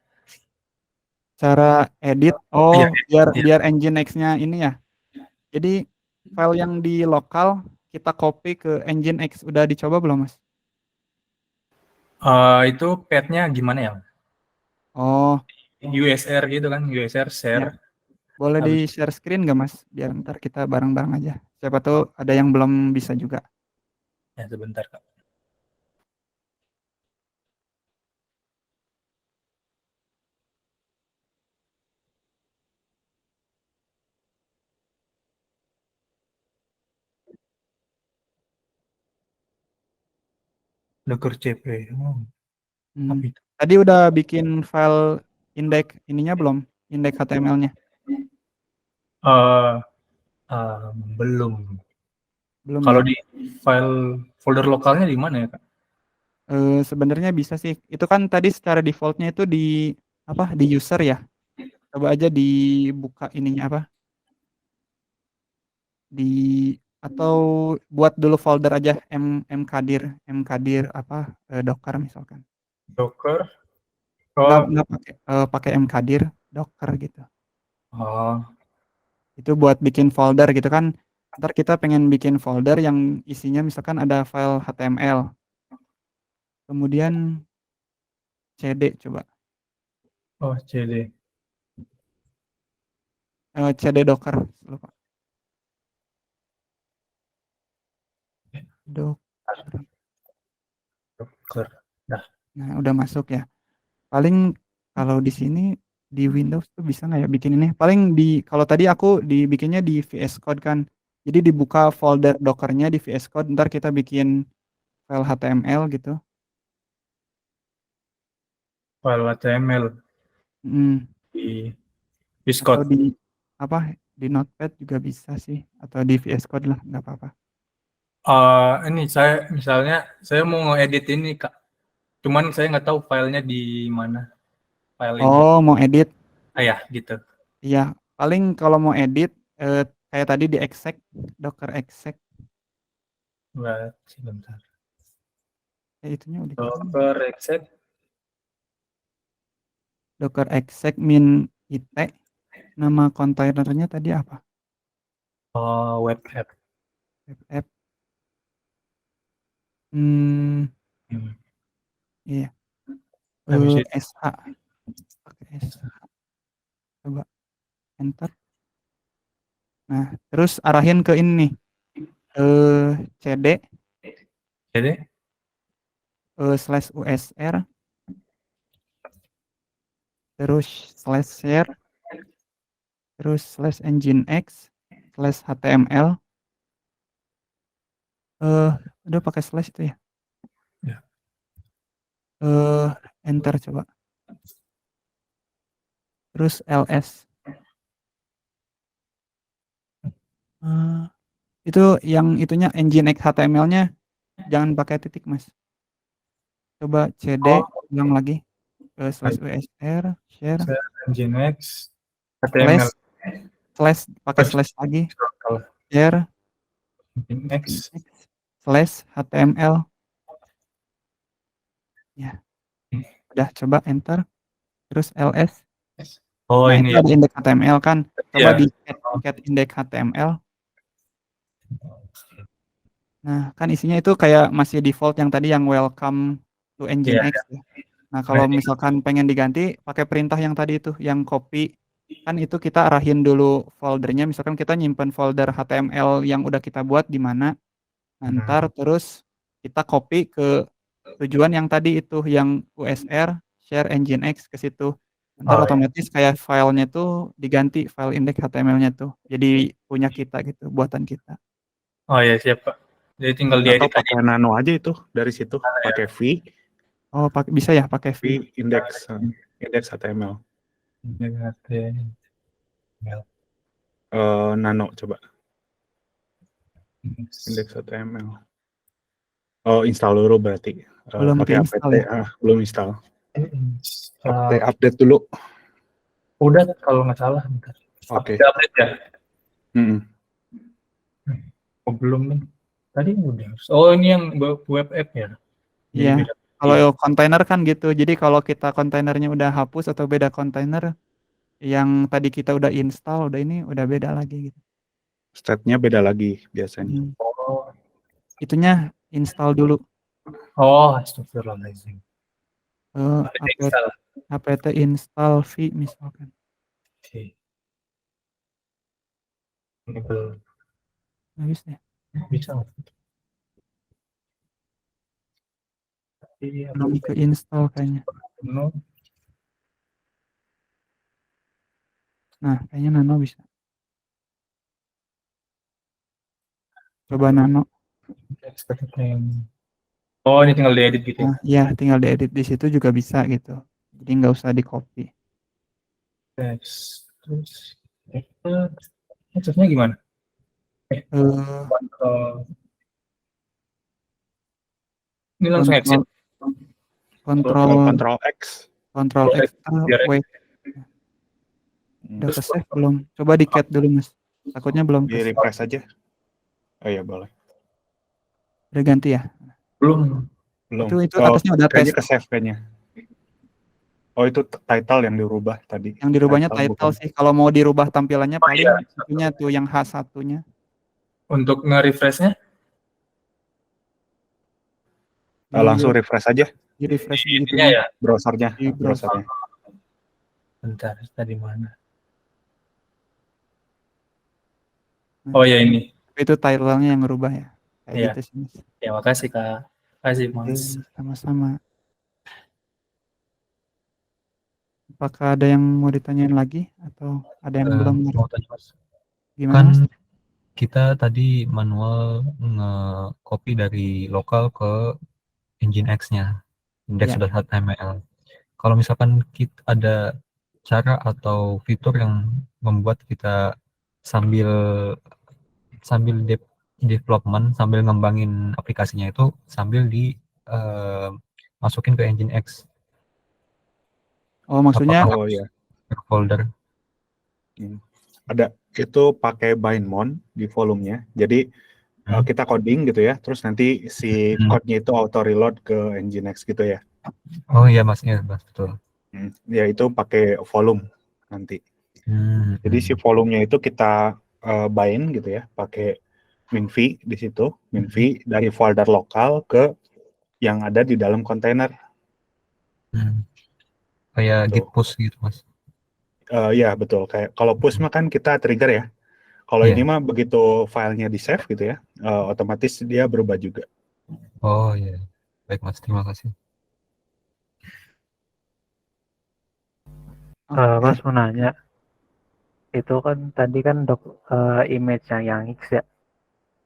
Cara edit, Iya, biar Nginx-nya ini ya. Jadi file yang di lokal kita copy ke Nginx, udah dicoba belum Mas? Itu path-nya gimana ya? Oh, USR gitu kan, USR share. ya. Boleh di Habis share screen nggak Mas? Biar ntar kita bareng-bareng aja. Siapa tahu ada yang belum bisa juga. ya sebentar, Kak. Docker CP. Apa itu? Tadi udah bikin file index ininya belum? Index HTML-nya? Eh, belum. Belum Kalau ya? di file folder lokalnya di mana ya, Kak? Sebenarnya bisa sih. Itu kan tadi secara defaultnya itu di apa? Di user ya. Coba aja dibuka ininya apa? Di atau buat dulu folder aja mkdir apa docker misalkan. Docker. Nggak pakai mkdir docker gitu. Oh, Itu buat bikin folder gitu kan. Ntar kita pengen bikin folder yang isinya misalkan ada file HTML. Kemudian cd coba. CD. Cd docker. Lupa. Docker. Docker. Dah. Nah, udah masuk ya. Paling kalau di sini di Windows tuh bisa nggak ya bikin ini? Paling di kalau tadi aku dibikinnya di VS Code kan. Jadi dibuka folder Dockernya di VS Code, ntar kita bikin file HTML gitu. File HTML Hmm. di Atau Discord. di apa? Di Notepad juga bisa sih. Atau di VS Code lah, nggak apa-apa. Ini saya misalnya saya mau ngedit ini, Kak. Cuman saya nggak tahu filenya di mana. File ini. Oh, mau edit? Ya, gitu. Iya. Paling kalau mau edit, kayak tadi di exec, Docker exec. Enggak, sebentar. Itunya udah Docker exec. Docker exec min it. Nama kontainernya tadi apa? Web app. Web app. Iya. Habis itu SH. Pakai SH. Coba enter. Nah, terus arahin ke ini nih. CD jadi /usr terus /share terus /nginx /html udah pakai slash itu ya. Ya. Enter coba. Terus ls. Itu yang itunya nginx HTML-nya jangan pakai titik, Mas. Coba cd ulang lagi /usr share Nginx HTML slash pakai slash lagi share Nginx /html ya. Udah coba enter terus ls Oh Nah, ini itu ya. ada indeks HTML kan. Coba Ya. di cat indeks HTML. Nah, kan isinya itu kayak masih default yang tadi yang welcome to Iya. Nginx ya. Nah, kalau misalkan pengen diganti pakai perintah yang tadi itu, yang copy. Kan itu kita arahin dulu foldernya, misalkan kita nyimpen folder HTML yang udah kita buat di mana. Ntar terus kita copy ke tujuan yang tadi itu, yang USR, share Nginx ke situ. Ntar Oh, ya. otomatis kayak filenya tuh diganti, file index HTML-nya tuh. Jadi punya kita gitu, buatan kita. Oh ya siap Pak. Jadi tinggal Atau diedit aja. pakai nano aja itu dari situ, pakai V Oh, bisa ya pakai V. index HTML. Nano coba index HTML. Oh, install dulu berarti. Belum Pakai diinstal apt, ya? belum install. Update dulu. Udah kalau nggak salah. Bentar. Oke. Udah update ya? Oh belum nih. Tadi udah. Oh ini yang web app ya? Jadi Iya. beda. Kalau kontainer kan gitu. Jadi kalau kita kontainernya udah hapus atau beda kontainer, yang tadi kita udah install, udah ini udah beda lagi gitu. State-nya beda lagi biasanya. Oh. Itunya install dulu. Oh, astagfirullahaladzim. apt install V misalkan. Oke. Ini belum. Habis deh. Bisa. Belum ke install kayaknya. Nah, kayaknya nano bisa. Coba nano. Oh, ini tinggal diedit gitu ya? Nah, iya, tinggal diedit di situ juga bisa gitu. Jadi nggak usah di copy. Terus maksudnya gimana? Ini langsung exit. Control X. Control X. Wait. Udah ke save belum? Coba di cat dulu mas. Takutnya belum ke Di refresh aja. Oh iya boleh. Udah ganti ya? Belum. Itu atasnya udah kayaknya tes. ke save kayaknya. Oh itu title yang dirubah tadi. Yang dirubahnya title sih. Kalau mau dirubah tampilannya paling itunya tuh yang H1-nya. Untuk nge-refresh-nya? Langsung refresh aja. Di refresh gitu ya. Browsernya. Di browser. Bentar, tadi mana? Oh ya ini. Itu title-nya yang ngerubah ya. Kayak Iya. gitu sih mas. Ya makasih Kak. Makasih Mas. Sama-sama. Apakah ada yang mau ditanyain lagi atau ada yang belum? Mau tanya mas. Gimana Kan mas? kita tadi manual nge-copy dari lokal ke Nginx-nya, index.html. Kalau misalkan kita ada cara atau fitur yang membuat kita sambil development, sambil ngembangin aplikasinya itu sambil masukin ke Nginx. Oh maksudnya? Oh ya. Folder. Ada itu pakai bindmon di volumenya. Jadi kita coding gitu ya, terus nanti si code-nya itu auto reload ke Nginx gitu ya. Oh iya mas, betul. Ya itu pakai volume nanti. Jadi si volumenya itu kita bind gitu ya, pakai minv di situ, minv dari folder lokal ke yang ada di dalam kontainer. Kayak git push gitu mas. Ya betul, kayak kalau push mah kan kita trigger ya. Kalau ini mah begitu filenya di save gitu ya, otomatis dia berubah juga. Oh iya, baik mas, terima kasih. Mas mau nanya, itu kan tadi kan image yang X ya,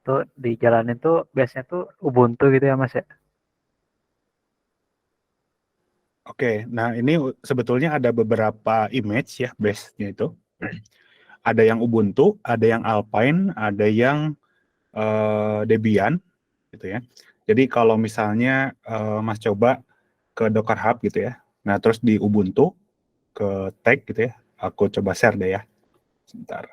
tuh dijalanin tuh biasanya tuh Ubuntu gitu ya mas ya? Oke, nah ini sebetulnya ada beberapa image ya base-nya itu. Ada yang Ubuntu, ada yang Alpine, ada yang Debian gitu ya. Jadi kalau misalnya Mas coba ke Docker Hub gitu ya, nah terus di Ubuntu ke tag gitu ya, aku coba share deh ya, sebentar.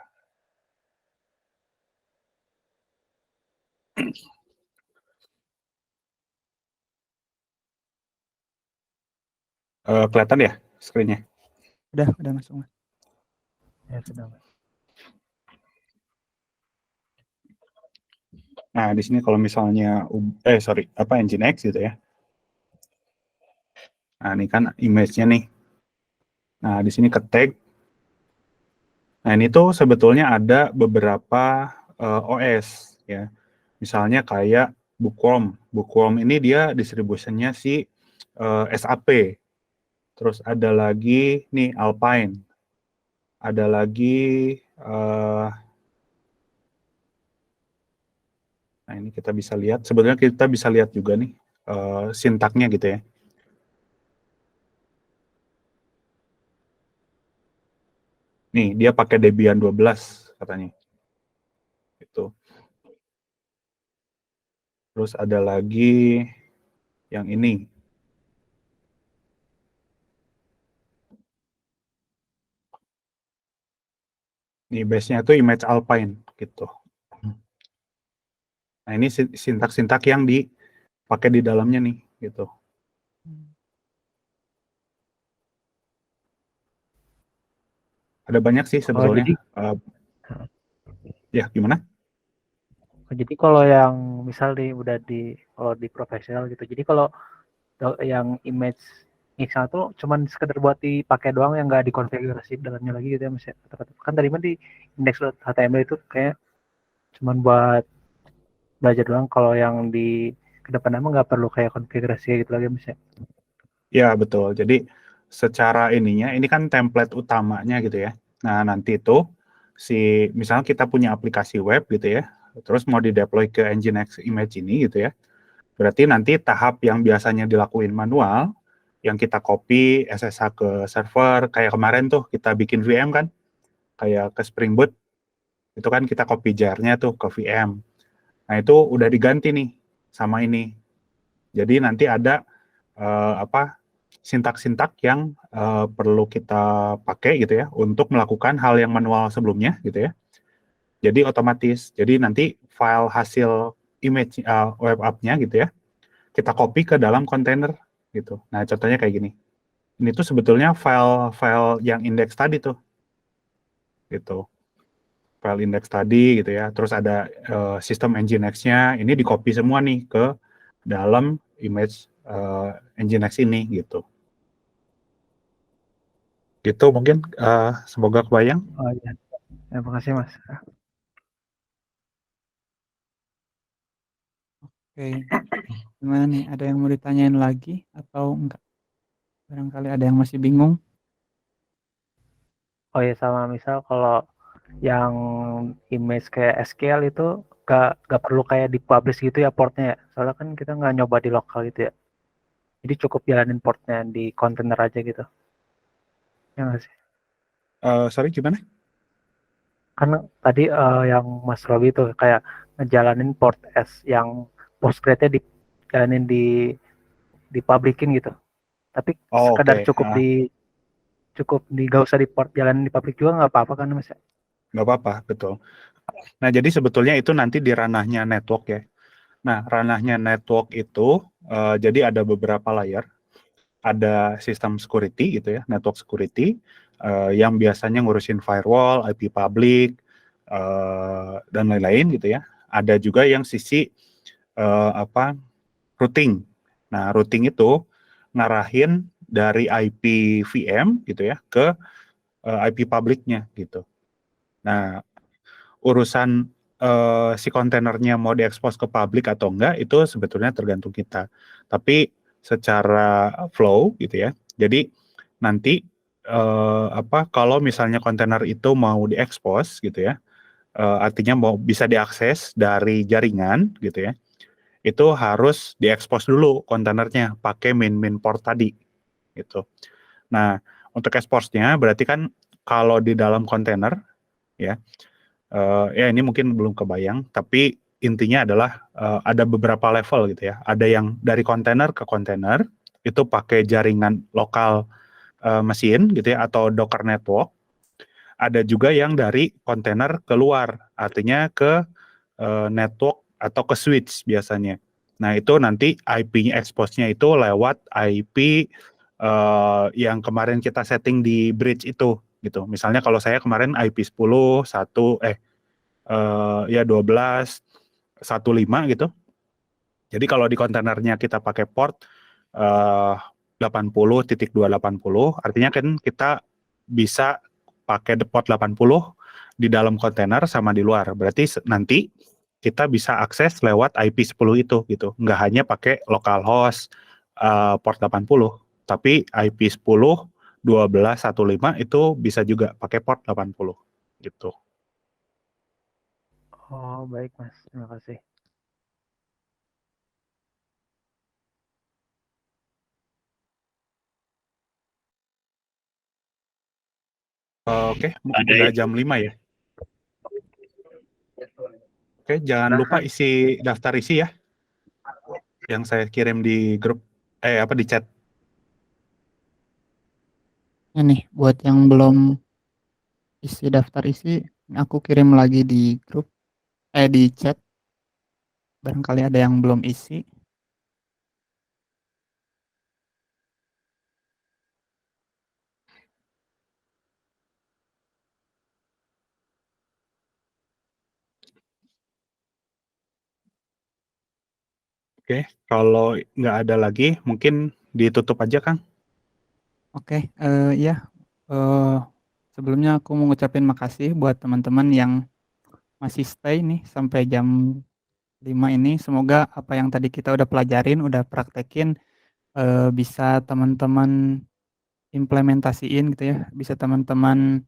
Kelihatan ya screen-nya? Udah masuk mas. Ya sudah, Mas. Nah, di sini kalau misalnya Nginx gitu ya. Nah, ini kan image-nya nih. Nah, di sini ke tag. Nah, ini tuh sebetulnya ada beberapa OS ya. Misalnya kayak Bookworm. Bookworm ini dia distributionnya si SAP. Terus ada lagi nih Alpine. Ada lagi nah ini kita bisa lihat. Sebenarnya kita bisa lihat juga nih sintaknya gitu ya. Nih, dia pakai Debian 12 katanya. Itu. Terus ada lagi yang ini. Nih, base-nya itu image Alpine gitu. Nah, ini sintak-sintak yang dipakai di dalamnya nih gitu. Ada banyak sih sebetulnya. Ya, gimana? Jadi kalau yang misal kalau di profesional gitu. Jadi kalau yang image Nixon tuh cuman sekedar buat dipakai doang yang nggak dikonfigurasi dalamnya lagi gitu ya Mas ya. Kan tadi mah di index.html itu kayak cuman buat belajar doang, kalau yang di kedepannya mah nggak perlu kayak konfigurasi gitu lagi Mas ya. Ya, betul. Jadi secara ininya, ini kan template utamanya gitu ya. Nah, nanti itu misalnya kita punya aplikasi web gitu ya, terus mau di-deploy ke Nginx image ini gitu ya. Berarti nanti tahap yang biasanya dilakuin manual, yang kita copy SSH ke server, kayak kemarin tuh kita bikin VM kan, kayak ke Spring Boot, itu kan kita copy jar-nya tuh ke VM. Nah, itu udah diganti nih sama ini. Jadi nanti ada sintak-sintak yang perlu kita pakai gitu ya untuk melakukan hal yang manual sebelumnya gitu ya. Jadi otomatis. Jadi nanti file hasil image web app-nya gitu ya, kita copy ke dalam kontainer gitu. Nah, contohnya kayak gini. Ini tuh sebetulnya file yang index tadi tuh. Gitu. File index tadi gitu ya. Terus ada sistem Nginx-nya, ini di-copy semua nih ke dalam image Nginx ini gitu. Gitu mungkin semoga kebayang. Oh iya. Terima kasih Mas. Oke. Gimana nih? Ada yang mau ditanyain lagi atau enggak? Barangkali ada yang masih bingung. Oh ya, sama misal kalau yang image kayak SQL itu gak perlu kayak dipublish gitu ya portnya ya. Soalnya kan kita nggak nyoba di lokal gitu ya. Jadi cukup jalanin portnya di kontainer aja gitu. Ya nggak sih? Sorry, gimana? Karena tadi yang Mas Robi tuh kayak ngejalanin port S yang Postgres-nya dijalanin di publikin gitu. Tapi sekedar cukup gak usah di port jalanin di publik juga nggak apa-apa kan Mas? Nggak apa-apa, betul. Nah, jadi sebetulnya itu nanti di ranahnya network ya. Nah, ranahnya network itu jadi ada beberapa layer. Ada sistem security gitu ya, network security yang biasanya ngurusin firewall, IP public, dan lain-lain gitu ya. Ada juga yang sisi routing. Nah, routing itu ngarahin dari IP VM gitu ya ke IP publiknya gitu. Nah, urusan si kontainernya mau diekspos ke publik atau enggak itu sebetulnya tergantung kita. Tapi secara flow gitu ya. Jadi nanti kalau misalnya kontainer itu mau diekspos gitu ya, artinya mau bisa diakses dari jaringan gitu ya, itu harus diekspos dulu kontainernya pakai main port tadi gitu. Nah, untuk exportnya berarti kan kalau di dalam kontainer ya, ya ini mungkin belum kebayang, tapi intinya adalah ada beberapa level gitu ya. Ada yang dari kontainer ke kontainer itu pakai jaringan lokal mesin gitu ya atau Docker network. Ada juga yang dari kontainer keluar, artinya ke network atau ke switch biasanya. Nah, itu nanti IP-nya expose-nya itu lewat IP yang kemarin kita setting di bridge itu gitu. Misalnya kalau saya kemarin IP10 ya 12 15 gitu. Jadi kalau di kontainernya kita pakai port 80.280, artinya kan kita bisa pakai port 80 di dalam kontainer sama di luar. Berarti nanti kita bisa akses lewat IP10 itu gitu. Nggak hanya pakai localhost port 80, tapi IP10 12.15 itu bisa juga pakai port 80 gitu. Oh, baik Mas. Terima kasih. Oke, udah jam 5 ya. Oke, jangan lupa isi daftar isi ya. Yang saya kirim di grup di chat. Ini buat yang belum isi daftar isi, aku kirim lagi di grup di chat. Barangkali ada yang belum isi. Oke, kalau nggak ada lagi, mungkin ditutup aja, Kang. Oke, iya. Sebelumnya aku mau ngucapin makasih buat teman-teman yang masih stay nih sampai jam 5 ini. Semoga apa yang tadi kita udah pelajarin, udah praktekin, bisa teman-teman implementasiin gitu ya, bisa teman-teman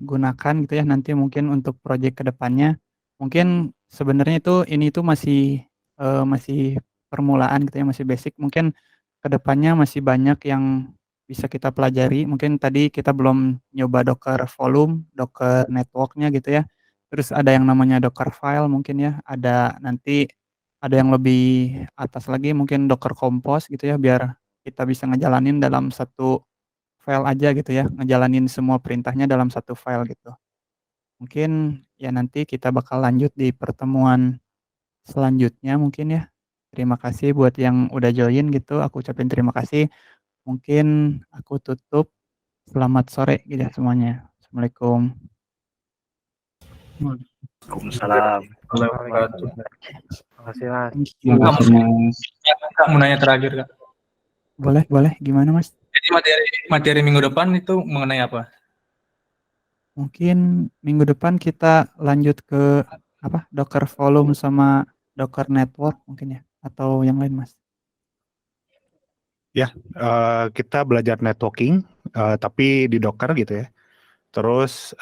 gunakan gitu ya nanti mungkin untuk proyek kedepannya. Mungkin sebenarnya ini tuh masih permulaan gitu ya, masih basic. Mungkin kedepannya masih banyak yang bisa kita pelajari. Mungkin tadi kita belum nyoba Docker Volume, Docker Network-nya gitu ya. Terus ada yang namanya Docker File mungkin ya. Nanti ada yang lebih atas lagi mungkin Docker Compose gitu ya, biar kita bisa ngejalanin dalam satu file aja gitu ya, ngejalanin semua perintahnya dalam satu file gitu. Mungkin ya nanti kita bakal lanjut di pertemuan selanjutnya mungkin ya. Terima kasih buat yang udah join gitu, aku ucapin terima kasih. Mungkin aku tutup. Selamat sore gitu ya semuanya. Assalamualaikum. Waalaikumsalam. Terima kasih Mas. Thank you. Terima kasih, Mas. Kak, mau nanya terakhir, Kak. Boleh. Gimana Mas? Jadi materi minggu depan itu mengenai apa? Mungkin minggu depan kita lanjut ke Docker Volume sama Docker Network mungkin ya, atau yang lain Mas? Ya, kita belajar networking, tapi di Docker gitu ya. Terus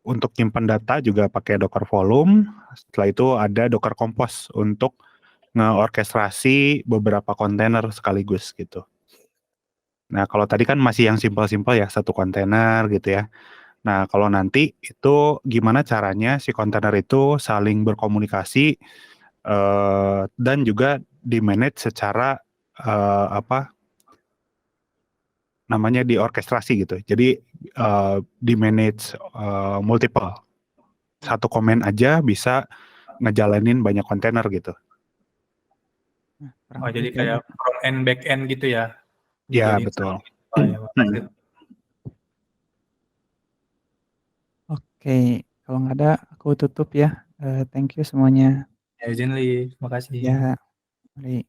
untuk nyimpan data juga pakai Docker Volume. Setelah itu ada Docker Compose untuk ngeorkestrasi beberapa kontainer sekaligus gitu. Nah, kalau tadi kan masih yang simpel-simpel ya, satu kontainer gitu ya. Nah, kalau nanti itu gimana caranya si kontainer itu saling berkomunikasi dan juga di-manage secara diorkestrasi gitu. Jadi di-manage multiple. Satu komen aja bisa ngejalanin banyak kontainer gitu. Oh, jadi kayak front end back end gitu ya. Ya, Jadi betul. Oke, kalau nggak ada aku tutup ya. Thank you semuanya. Ya, izin Li. Terima kasih. Ya, mari.